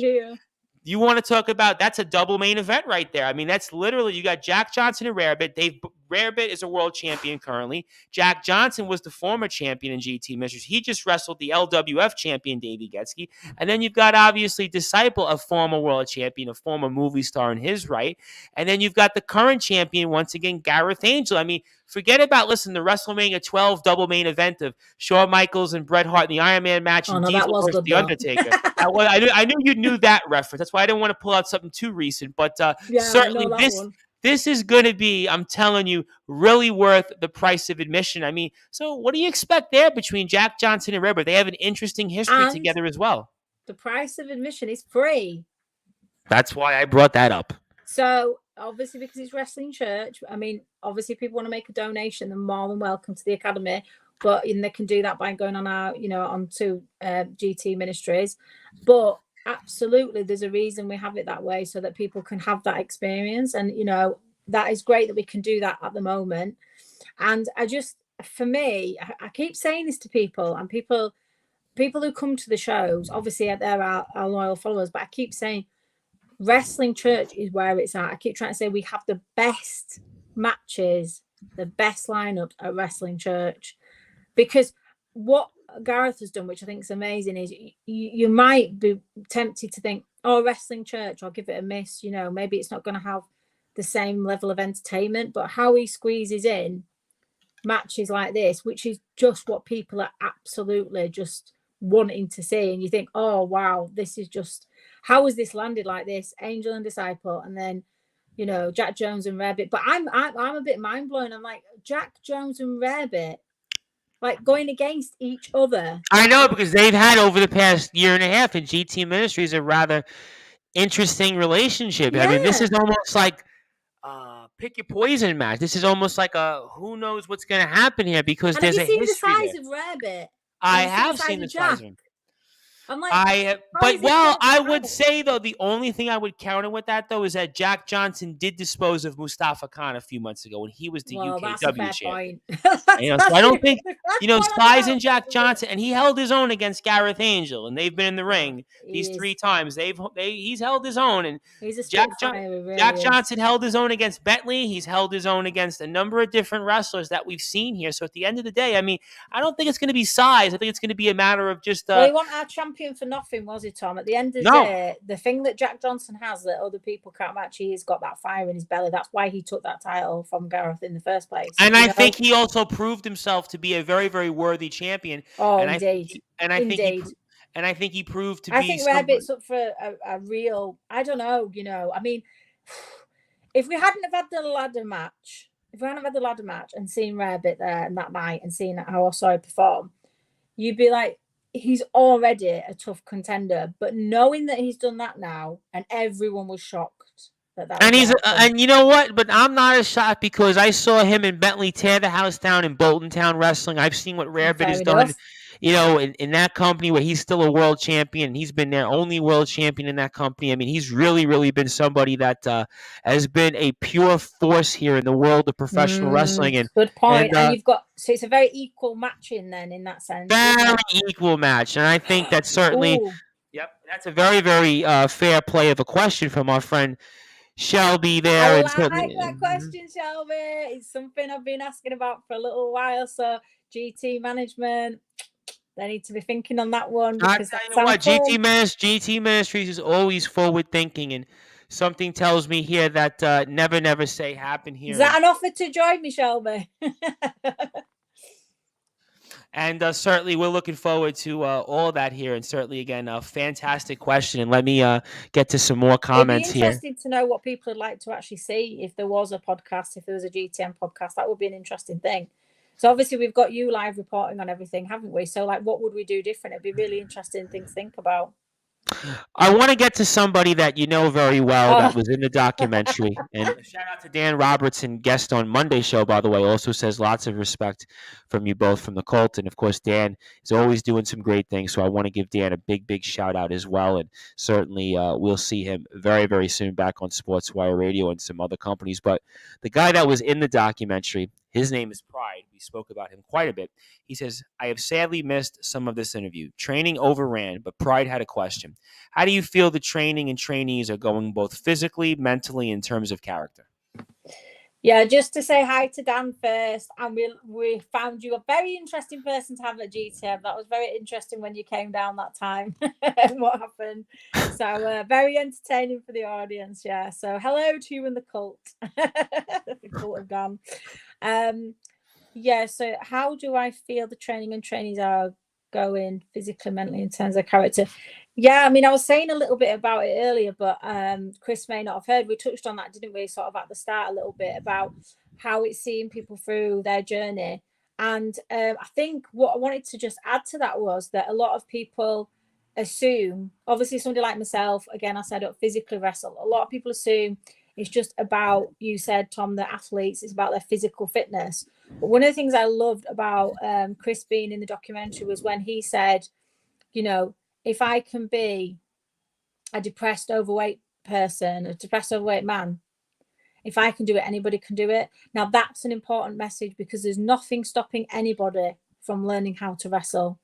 A: You want to talk about, that's a double main event right there. I mean, that's literally, you got Jack Johnson and Rarebit. Rarebit is a world champion currently. Jack Johnson was the former champion in GT Ministries. He just wrestled the LWF champion, Davey Getsky. And then you've got, obviously, Disciple, a former world champion, a former movie star in his right. And then you've got the current champion, once again, Gareth Angel. I mean, forget about, the WrestleMania 12 double main event of Shawn Michaels and Bret Hart in the Iron Man match and Diesel versus The Undertaker. I knew you knew that reference. That's why I didn't want to pull out something too recent. But certainly this is going to be, I'm telling you, really worth the price of admission. I mean, so what do you expect there between Jack Johnson and Rarebit? They have an interesting history together as well.
B: The price of admission is free.
A: That's why I brought that up.
B: So, obviously, because it's Wrestling Church, I mean, obviously, people want to make a donation, they're more than welcome to the Academy. But they can do that by going on our, onto GT Ministries. But absolutely, there's a reason we have it that way, so that people can have that experience. And, that is great that we can do that at the moment. And for me, I keep saying this to people, and people who come to the shows, obviously they're our loyal followers, but I keep saying Wrestling Church is where it's at. I keep trying to say we have the best matches, the best lineup at Wrestling Church. Because what Gareth has done, which I think is amazing, is you might be tempted to think, Wrestling Church, I'll give it a miss. Maybe it's not going to have the same level of entertainment, but how he squeezes in matches like this, which is just what people are absolutely just wanting to see. And you think, oh, wow, this is just, how has this landed like this? Angel and Disciple, and then, Jack Jones and Rarebit. But I'm a bit mind blown. I'm like, Jack Jones and Rarebit, like going against each other.
A: I know, because they've had over the past year and a half in GT Ministries a rather interesting relationship. Yeah. I mean, this is almost like pick your poison match. This is almost like a who knows what's going to happen here, because there's a history. Have you seen
B: the size of Rarebit?
A: I have seen the size of him. I'm like, I would say, though, the only thing I would counter with that, though, is that Jack Johnson did dispose of Mustafa Khan a few months ago when he was the UKW champion. So I don't think, size in Jack Johnson, and he held his own against Gareth Angel, and they've been in the ring these 3 times. He's held his own, and Jack Johnson held his own against Bentley. He's held his own against a number of different wrestlers that we've seen here. So at the end of the day, I mean, I don't think it's going to be size. I think it's going to be a matter of just.
B: We want our champion for nothing, was it, Tom? At the end of the day, the thing that Jack Johnson has that other people can't match, he's got that fire in his belly. That's why he took that title from Gareth in the first place.
A: And I think he also proved himself to be a very, very worthy champion.
B: Oh,
A: and
B: indeed.
A: I think he proved to be.
B: I think Rarebit's up for a real. I don't know. I mean, if we hadn't have had the ladder match, and seen Rarebit there and that night and seen how I saw him perform, you'd be like, he's already a tough contender, but knowing that he's done that now, and everyone was shocked that
A: and and you know what? But I'm not as shocked because I saw him and Bentley tear the house down in Bolton Town Wrestling. I've seen what Rarebit has done, in that company where he's still a world champion. He's been their only world champion in that company. I mean, he's really, really been somebody that has been a pure force here in the world of professional wrestling. And
B: good point. And you've got, so it's a very equal matching then in that sense.
A: Very equal match, and I think that's certainly. Ooh. Yep, that's a very, very fair play of a question from our friend Shelby there.
B: I like that question, Shelby. It's something I've been asking about for a little while. So GT management, they need to be thinking on that one. Because
A: GT Ministries is always forward thinking, and something tells me here that never say happen here.
B: Is that an offer to join me, Shelby?
A: And certainly we're looking forward to all of that here. And certainly, again, a fantastic question. And let me get to some more comments here.
B: It'd be interesting to know what people would like to actually see if there was a podcast, if there was a GTM podcast. That would be an interesting thing. So obviously we've got you live reporting on everything, haven't we? So like, what would we do different? It'd be really interesting thing to think about.
A: I want to get to somebody that you know very well that was in the documentary. And shout out to Dan Robertson, guest on Monday's show, by the way, also says lots of respect from you both from the cult. And of course, Dan is always doing some great things. So I want to give Dan a big shout out as well. And certainly we'll see him very, very soon back on Sportswire Radio and some other companies. But the guy that was in the documentary, his name is Pride. We spoke about him quite a bit. He says, I have sadly missed some of this interview. Training overran, but Pride had a question. How do you feel the training and trainees are going both physically, mentally, in terms of character?
B: Yeah, just to say hi to Dan first. And we found you a very interesting person to have at GTM. That was very interesting when you came down that time and what happened. So very entertaining for the audience. Yeah. So hello to you and the cult. The cult of Dan. Yeah, so how do I feel the training and trainees are going physically, mentally, in terms of character? Yeah, I mean, I was saying a little bit about it earlier, but Chris may not have heard. We touched on that, didn't we, sort of at the start a little bit about how it's seeing people through their journey. And I think what I wanted to just add to that was that a lot of people assume, obviously somebody like myself, again, I said, physically wrestle. A lot of people assume it's just about, you said, Tom, the athletes, it's about their physical fitness. But one of the things I loved about Chris being in the documentary was when he said, you know, if I can be a depressed, overweight person, a depressed, overweight man, if I can do it, anybody can do it. Now, that's an important message because there's nothing stopping anybody from learning how to wrestle.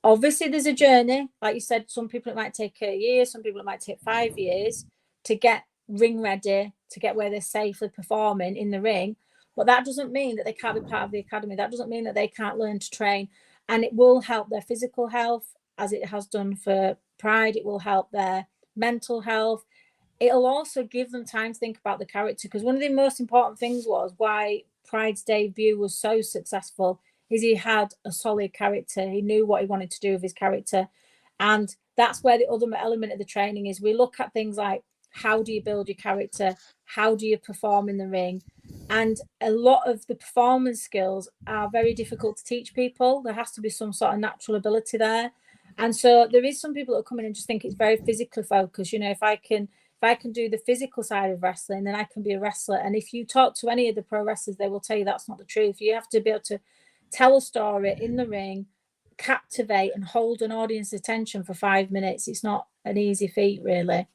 B: Obviously, there's a journey. Like you said, some people it might take a year, some people it might take 5 years to get ring ready, to get where they're safely performing in the ring. But that doesn't mean that they can't be part of the academy. That doesn't mean that they can't learn to train. And it will help their physical health, as it has done for Pride. It will help their mental health. It'll also give them time to think about the character. Because one of the most important things was why Pride's debut was so successful is he had a solid character. He knew what he wanted to do with his character. And that's where the other element of the training is. We look at things like, how do you build your character? How do you perform in the ring? And a lot of the performance skills are very difficult to teach people. There has to be some sort of natural ability there. And so there is some people that come in and just think it's very physically focused. You know, if I can do the physical side of wrestling, then I can be a wrestler. And if you talk to any of the pro wrestlers, they will tell you that's not the truth. You have to be able to tell a story in the ring, captivate and hold an audience's attention for 5 minutes. It's not an easy feat, really.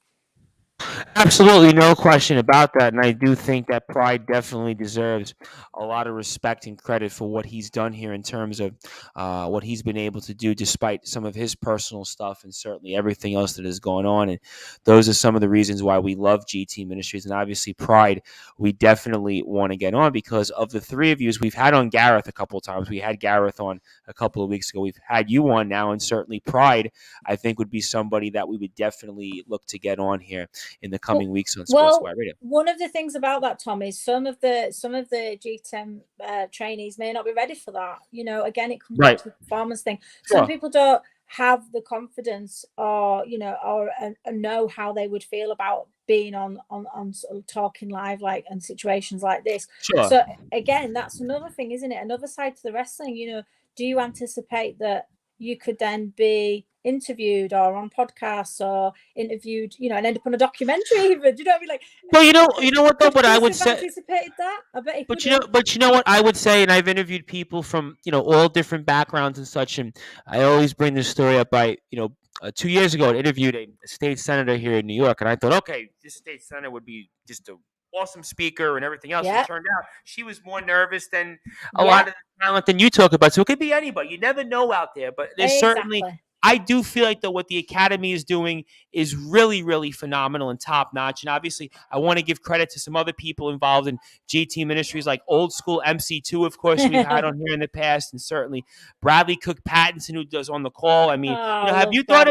A: Absolutely, no question about that. And I do think that Pride definitely deserves a lot of respect and credit for what he's done here in terms of what he's been able to do despite some of his personal stuff and certainly everything else that is going on. And those are some of the reasons why we love GT Ministries. And obviously Pride, we definitely want to get on because of the three of you. We've had on Gareth a couple of times. We had Gareth on a couple of weeks ago. We've had you on now. And certainly Pride, I think, would be somebody that we would definitely look to get on here in the coming weeks on Sportswire Radio.
B: One of the things about that, Tom, is some of the GTM trainees may not be ready for that. You know, again, it comes back to the performance thing. Some people don't have the confidence or know how they would feel about being on sort of talking live like and situations like this. So again, that's another thing, isn't it? Another side to the wrestling. You know, do you anticipate that you could then be interviewed or on podcasts or interviewed, you know, and end up on a documentary even. Do you know what I mean? Like,
A: well, you know what though, but I would say,
B: anticipated that. I bet he
A: but
B: could.
A: you know what I would say, and I've interviewed people from all different backgrounds and such, and I always bring this story up. 2 years ago, I interviewed a state senator here in New York, and I thought, okay, this state senator would be just a awesome speaker and everything else. And it turned out she was more nervous than a lot of the talent than you talk about. So it could be anybody. You never know out there, but there's certainly. I do feel like, though, what the Academy is doing is really, really phenomenal and top notch. And obviously, I want to give credit to some other people involved in GT Ministries, like Old School MC2, of course, we've had on here in the past, and certainly Bradley Cook Pattinson, who does On the Call. I mean, have you thought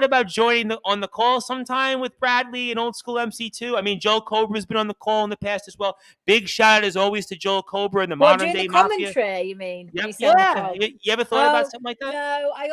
A: about joining On the Call sometime with Bradley and Old School MC2? I mean, Joel Cobra's been on the call in the past as well. Big shout out as always to Joel Cobra and the modern day
B: commentary, Mafia. You mean?
A: Yep. Yeah. You ever thought about something like that?
B: No, I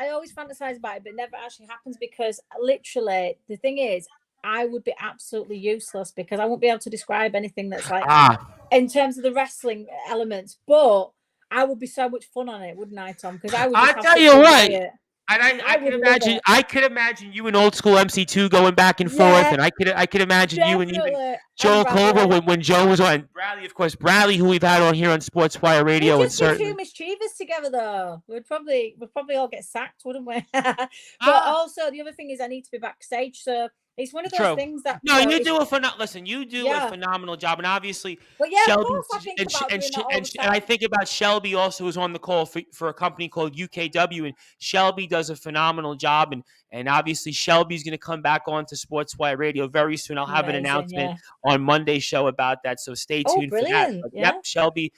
B: always fantasize about it, but it never actually happens because literally the thing is, I would be absolutely useless because I won't be able to describe anything that's like in terms of the wrestling elements. But I would be so much fun on it, wouldn't I, Tom? Because I would.
A: I tell you what. And I could imagine you and Old School MC2 going back and forth, and I could imagine you and even Joel Cobra when Joe was on. Bradley, of course, who we've had on here on Sportswire Radio.
B: We'd just be too mischievous together, though. We'd probably all get sacked, wouldn't we? But also, the other thing is I need to be backstage, so it's one of those things that.
A: No, you do a phenomenal job, and obviously, Shelby. And I think about Shelby also, who's on the call for a company called UKW, and Shelby does a phenomenal job, and obviously Shelby's going to come back on to Sportswire Radio very soon. I'll have an announcement on Monday's show about that, so stay tuned for that. But, yep, Shelby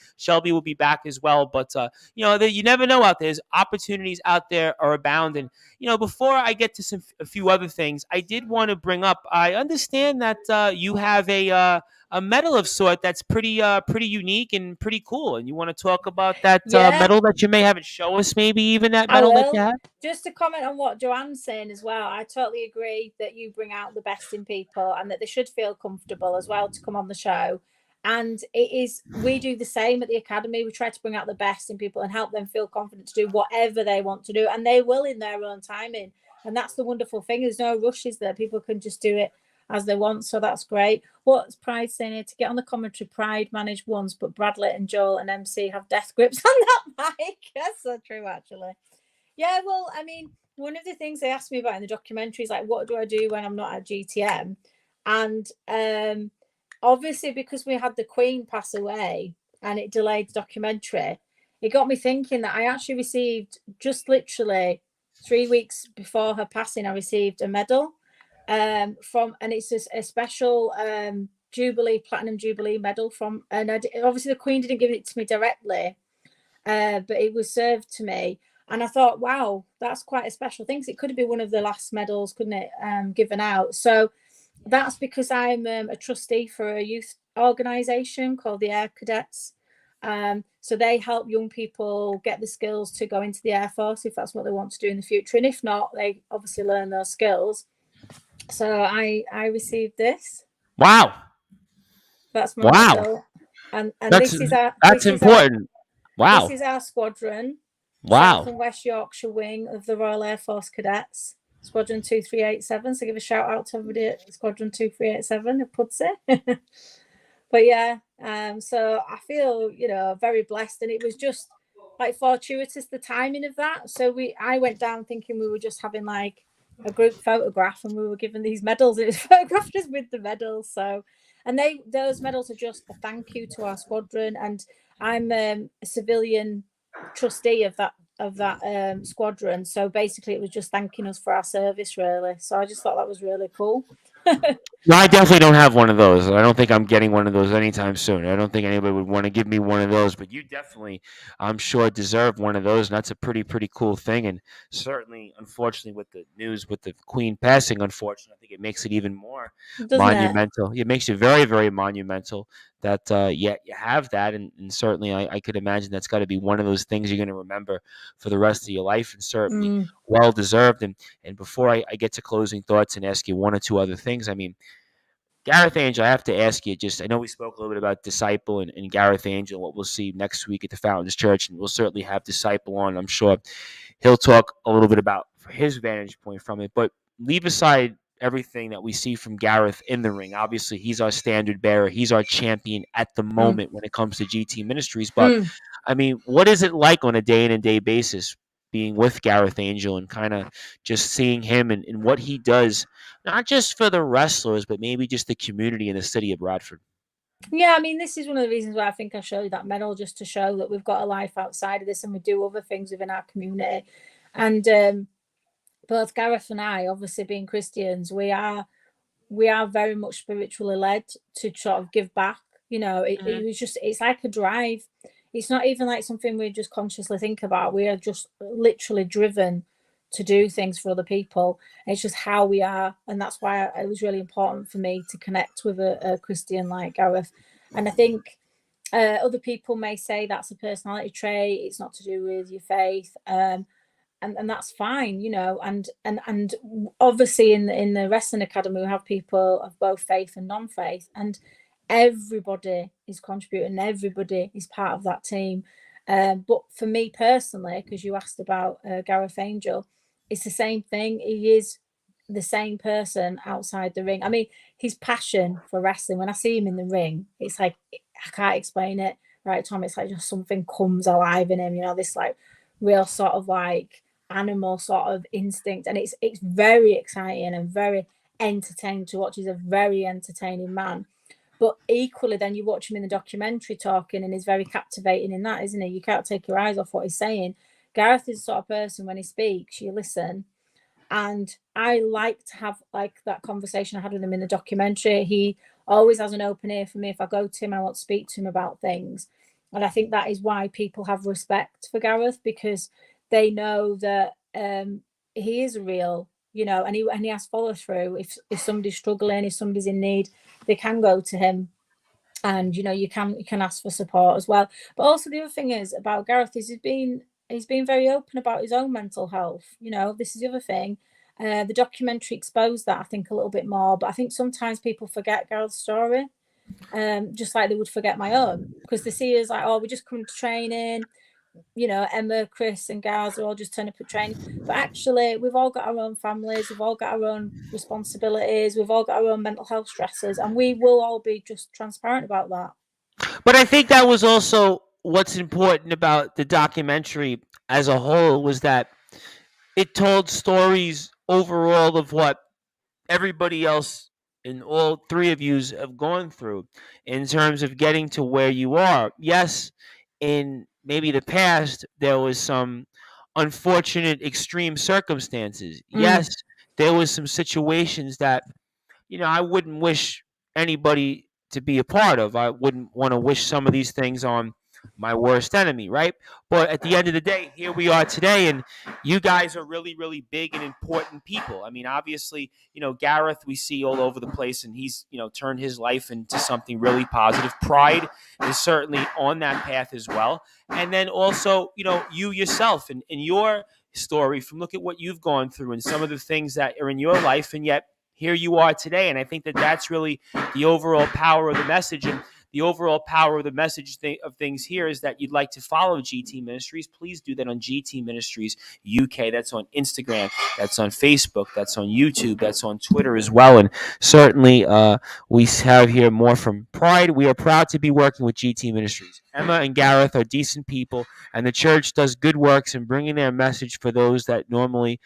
A: will be back as well. But you never know out there. There's opportunities out there are abound, and before I get to a few other things, I did want to bring up. I understand that you have a medal of sort that's pretty unique and pretty cool, and you want to talk about that medal that you may have it show us, maybe even that medal that you have.
B: Just to comment on what Joanne's saying as well, I totally agree that you bring out the best in people and that they should feel comfortable as well to come on the show. And we do the same at the Academy. We try to bring out the best in people and help them feel confident to do whatever they want to do, and they will in their own timing. And that's the wonderful thing. There's no rushes there. People can just do it as they want. So that's great. What's Pride saying here? To get on the commentary, Pride managed once, but Bradley and Joel and MC have death grips on that mic. That's so true, actually. Yeah, well, I mean, one of the things they asked me about in the documentary is like, what do I do when I'm not at GTM? And obviously, because we had the Queen pass away and it delayed the documentary, it got me thinking that I actually received, just literally 3 weeks before her passing, I received a medal and it's just a special platinum jubilee medal from, and obviously the Queen didn't give it to me directly, but it was served to me. And I thought, wow, that's quite a special thing. So it could have been one of the last medals, couldn't it, given out? So that's because I'm a trustee for a youth organisation called the Air Cadets. So they help young people get the skills to go into the Air Force if that's what they want to do in the future. And if not, they obviously learn those skills. So I received this.
A: Wow.
B: That's my medal. And that's
A: important. Wow.
B: This is our squadron.
A: Wow.
B: South and West Yorkshire Wing of the Royal Air Force Cadets. Squadron 2387. So give a shout out to everybody at Squadron 2387 at Pudsey. But yeah, so I feel, very blessed. And it was just like fortuitous, the timing of that. So I went down thinking we were just having like a group photograph and we were given these medals. It was photographed us with the medals. So, and those medals are just a thank you to our squadron. And I'm a civilian trustee of that squadron. So basically it was just thanking us for our service, really. So I just thought that was really cool.
A: No, I definitely don't have one of those. I don't think I'm getting one of those anytime soon. I don't think anybody would want to give me one of those, but you definitely, I'm sure, deserve one of those, and that's a pretty cool thing. And certainly, unfortunately, with the news with the Queen passing, unfortunately, I think it makes it even more monumental. It makes it very, very monumental that you have that, and certainly I could imagine that's got to be one of those things you're going to remember for the rest of your life, and certainly well deserved. And before I get to closing thoughts and ask you one or two other things, I mean, Gareth Angel, I have to ask you, I know we spoke a little bit about Disciple and Gareth Angel, what we'll see next week at the Fountains Church, and we'll certainly have Disciple on. I'm sure he'll talk a little bit about his vantage point from it. But leave aside everything that we see from Gareth in the ring. Obviously, he's our standard bearer. He's our champion at the moment when it comes to GT Ministries. But I mean, what is it like on a day in and day basis being with Gareth Angel and kind of just seeing him and what he does, not just for the wrestlers, but maybe just the community in the city of Bradford?
B: Yeah, I mean, this is one of the reasons why I think I showed that medal, just to show that we've got a life outside of this and we do other things within our community. And both Gareth and I, obviously being Christians, we are very much spiritually led to sort of give back. It was just, it's like a drive. It's not even like something we just consciously think about. We are just literally driven to do things for other people. It's just how we are. And that's why it was really important for me to connect with a Christian like Gareth. And I think other people may say that's a personality trait. It's not to do with your faith. And that's fine, and obviously in the wrestling academy we have people of both faith and non-faith, and everybody is contributing, everybody is part of that team. But for me personally, because you asked about Gareth Angel, it's the same thing. He is the same person outside the ring. I mean, his passion for wrestling, when I see him in the ring, it's like, I can't explain it, right, Tom? It's like just something comes alive in him, this like real sort of like animal sort of instinct, and it's very exciting and very entertaining to watch. He's a very entertaining man, but equally then you watch him in the documentary talking and he's very captivating in that, isn't he? You can't take your eyes off what he's saying. Gareth is the sort of person, when he speaks you listen, and I like to have like that conversation I had with him in the documentary. He always has an open ear for me. If I go to him, I want to speak to him about things, and I think that is why people have respect for Gareth, because they know that he is real, and he has follow through. If somebody's struggling, if somebody's in need, they can go to him, and you can ask for support as well. But also the other thing is about Gareth is he's been very open about his own mental health. This is the other thing. The documentary exposed that, I think, a little bit more, but I think sometimes people forget Gareth's story, just like they would forget my own, because they see us like, oh, we just come to training, Emma, Chris and Gaz are all just turn up at training. But actually, we've all got our own families, we've all got our own responsibilities, we've all got our own mental health stresses, and we will all be just transparent about that.
A: But I think that was also what's important about the documentary as a whole, was that it told stories overall of what everybody else and all three of you have gone through in terms of getting to where you are. Yes, in maybe the past, there was some unfortunate extreme circumstances. Yes, there was some situations that, I wouldn't wish anybody to be a part of. I wouldn't want to wish some of these things on my worst enemy, right? But at the end of the day, here we are today, and you guys are really, really big and important people. I mean, obviously, Gareth, we see all over the place, and he's, turned his life into something really positive. Pride is certainly on that path as well. And then also, you yourself and your story, from look at what you've gone through and some of the things that are in your life, and yet here you are today. And I think that that's really the overall power of the message. And the overall power of the message of things here is that you'd like to follow GT Ministries. Please do that on GT Ministries UK. That's on Instagram. That's on Facebook. That's on YouTube. That's on Twitter as well. And certainly we have here more from Pride. We are proud to be working with GT Ministries. Emma and Gareth are decent people, and the church does good works in bringing their message for those that normally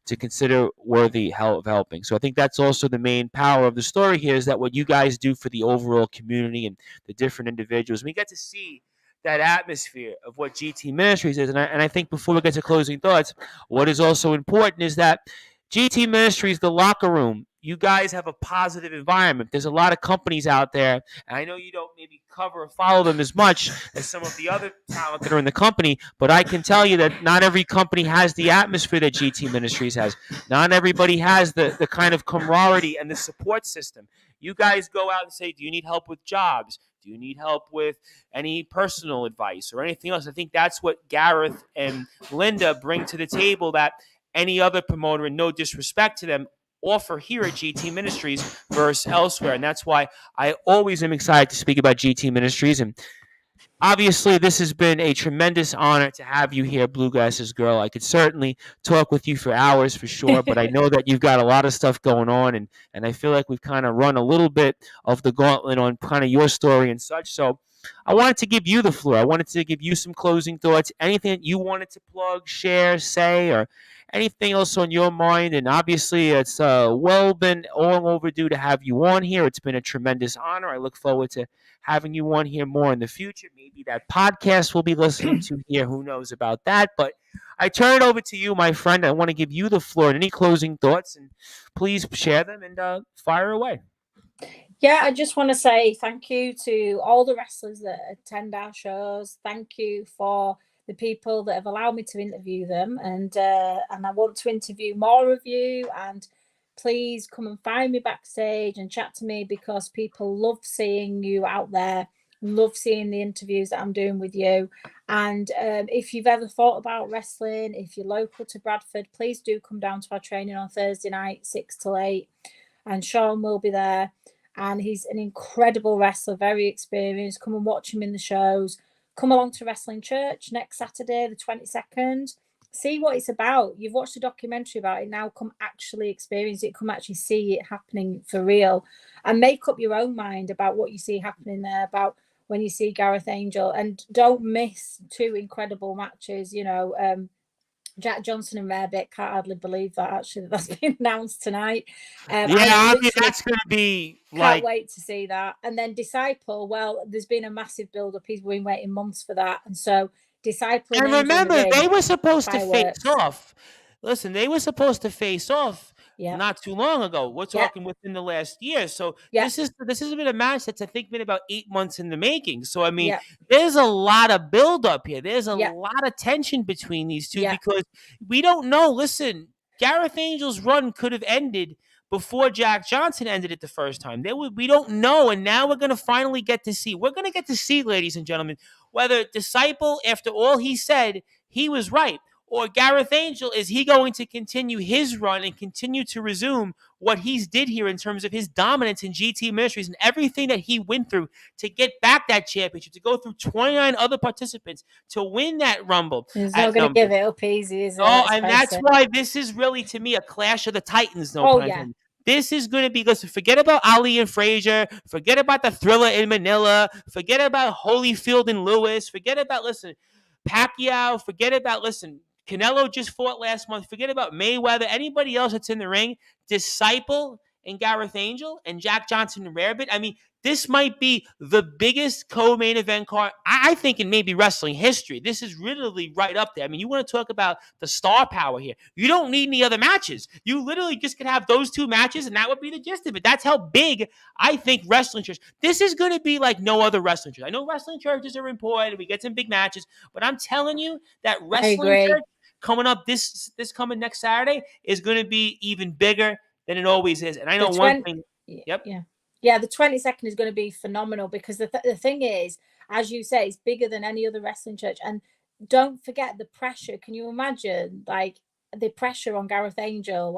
A: to consider worthy of helping. So I think that's also the main power of the story here, is that what you guys do for the overall community and the different individuals. We get to see that atmosphere of what GT Ministries is. And I think before we get to closing thoughts, what is also important is that GT Ministries, the locker room, you guys have a positive environment. There's a lot of companies out there, and I know you don't maybe cover or follow them as much as some of the other talent that are in the company, but I can tell you that not every company has the atmosphere that GT Ministries has. Not everybody has the kind of camaraderie and the support system. You guys go out and say, do you need help with jobs? Do you need help with any personal advice or anything else? I think that's what Gareth and Linda bring to the table that any other promoter, and no disrespect to them, offer here at GT Ministries versus elsewhere. And that's why I always am excited to speak about GT Ministries. And obviously, this has been a tremendous honor to have you here, Blueglasses girl. I could certainly talk with you for hours for sure, but I know that you've got a lot of stuff going on, and I feel like we've kind of run a little bit of the gauntlet on kind of your story and such. So I wanted to give you the floor. I wanted to give you some closing thoughts, anything that you wanted to plug, share, say, or anything else on your mind. And obviously, it's well been all overdue to have you on here. It's been a tremendous honor. I look forward to having you on here more in the future. Maybe that podcast we'll be listening to here. Who knows about that? But I turn it over to you, my friend. I want to give you the floor. Any closing thoughts? And please share them and fire away.
B: Yeah, I just want to say thank you to all the wrestlers that attend our shows. Thank you for the people that have allowed me to interview them. And I want to interview more of you. And please come and find me backstage and chat to me, because people love seeing you out there, love seeing the interviews that I'm doing with you. And if you've ever thought about wrestling, if you're local to Bradford, please do come down to our training on Thursday night, 6 till 8. And Sean will be there. And he's an incredible wrestler, very experienced. Come and watch him in the shows. Come along to Wrestling Church next Saturday, the 22nd. See what it's about. You've watched a documentary about it. Now come actually experience it. Come actually see it happening for real. And make up your own mind about what you see happening there, about when you see Gareth Angel. And don't miss two incredible matches, Jack Johnson and Rarebit. Can't hardly believe that actually that's been announced tonight.
A: I mean, that's going to be
B: can't wait to see that. And then Disciple, well, there's been a massive build-up. He's been waiting months for that. And so Disciple.
A: And remember, they were supposed to face off. Listen, they were supposed to face off not too long ago. We're talking within the last year. So this has been a match that's, I think, been about 8 months in the making. So, I mean, there's a lot of build-up here. There's a lot of tension between these two because we don't know. Listen, Gareth Angel's run could have ended before Jack Johnson ended it the first time. We don't know, and now we're going to finally get to see. We're going to get to see, ladies and gentlemen, whether Disciple, after all he said, he was right, or Gareth Angel, is he going to continue his run and continue to resume what he's did here in terms of his dominance in GT Ministries and everything that he went through to get back that championship, to go through 29 other participants, to win that Rumble.
B: He's not going to give it up easy, is it?
A: Oh, and that's why this is really, to me, a clash of the Titans. This is going to be, listen, forget about Ali and Frazier. Forget about the Thriller in Manila. Forget about Holyfield and Lewis. Forget about, Pacquiao. Forget about, Canelo just fought last month. Forget about Mayweather. Anybody else that's in the ring. Disciple and Gareth Angel and Jack Johnson and Rarebit. I mean, this might be the biggest co-main event card, I think, in maybe wrestling history. This is really right up there. I mean, you want to talk about the star power here. You don't need any other matches. You literally just could have those two matches, and that would be the gist of it. That's how big I think Wrestling Church. This is going to be like no other Wrestling Church. I know Wrestling Churches are important. We get some big matches, but I'm telling you that Wrestling Church coming up this coming next Saturday is going to be even bigger than it always is. And I know one thing.
B: Yeah, the 22nd is going to be phenomenal because the thing is, as you say, it's bigger than any other wrestling church. And don't forget the pressure. Can you imagine, the pressure on Gareth Angel?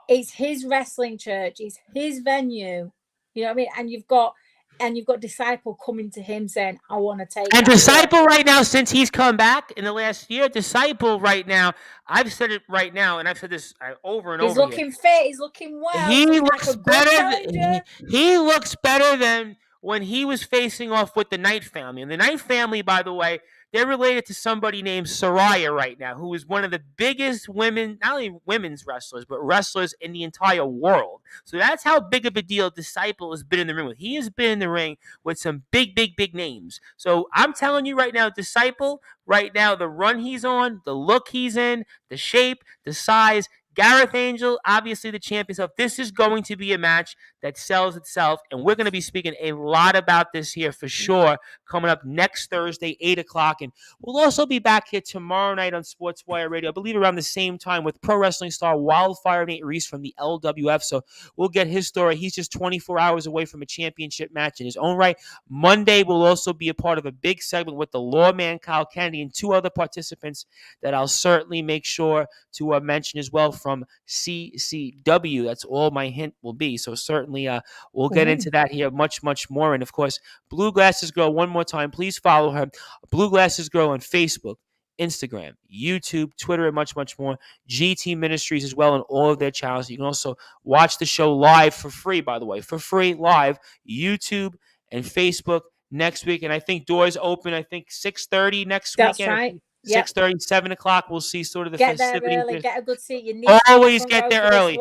B: It's his wrestling church. It's his venue. You know what I mean? And you've got Disciple coming to him saying, I want to take.
A: And Disciple right now, since he's come back in the last year, Disciple right now, I've said it right now, and I've said this over and over.
B: He's looking fit. He's looking well.
A: He looks better. He looks better than when he was facing off with the Knight family. And the Knight family, by the way, they're related to somebody named Saraya right now, who is one of the biggest not only women's wrestlers, but wrestlers in the entire world. So that's how big of a deal Disciple has been in the ring with. He has been in the ring with some big, big, big names. So I'm telling you right now, Disciple, right now, the run he's on, the look he's in, the shape, the size, Gareth Angel, obviously the champion. So this is going to be a match that sells itself, and we're going to be speaking a lot about this here for sure coming up next Thursday, 8 o'clock. And we'll also be back here tomorrow night on Sportswire Radio, I believe around the same time, with pro wrestling star Wildfire Nate Reese from the LWF. So we'll get his story. He's just 24 hours away from a championship match in his own right. Monday, we'll also be a part of a big segment with the Lawman Kyle Kennedy and two other participants that I'll certainly make sure to mention as well from CCW. That's all my hint will be. So certainly we'll get into that here much, much more. And of course, Blueglasses Girl, one more time, please follow her. Blueglasses Girl on Facebook, Instagram, YouTube, Twitter, and much, much more. GT Ministries as well on all of their channels. You can also watch the show live for free, by the way, for free, live, YouTube and Facebook next week. And I think doors open, 6:30 next weekend.
B: That's right.
A: 6:30, 7 o'clock. We'll see sort of the
B: get
A: festivities.
B: There early, get a good seat. You need
A: always get there early.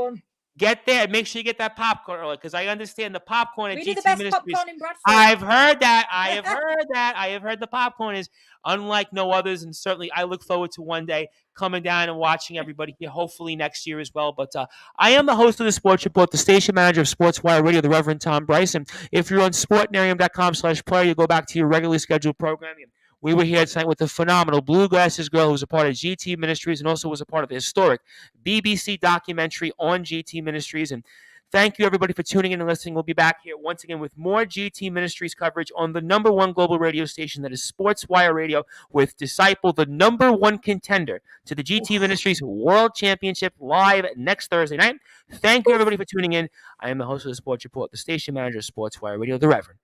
A: Get there. Make sure you get that popcorn early, because I understand the popcorn at GT
B: the best
A: Ministries.
B: Popcorn in Bradford.
A: I've heard that. I have heard the popcorn is unlike no others, and certainly I look forward to one day coming down and watching everybody here, hopefully next year as well. But I am the host of the Sports Report, the station manager of Sportswire Radio, the Reverend Tom Bryson. If you're on sportnarium.com/player, you go back to your regularly scheduled programming. We were here tonight with the phenomenal Blueglasses Girl, who was a part of GT Ministries and also was a part of the historic BBC documentary on GT Ministries. And thank you, everybody, for tuning in and listening. We'll be back here once again with more GT Ministries coverage on the #1 global radio station, that is Sportswire Radio, with Disciple, the #1 contender to the GT Ministries World Championship, live next Thursday night. Thank you, everybody, for tuning in. I am the host of the Sports Report, the station manager of Sportswire Radio, the Reverend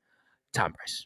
A: Tom Bryce.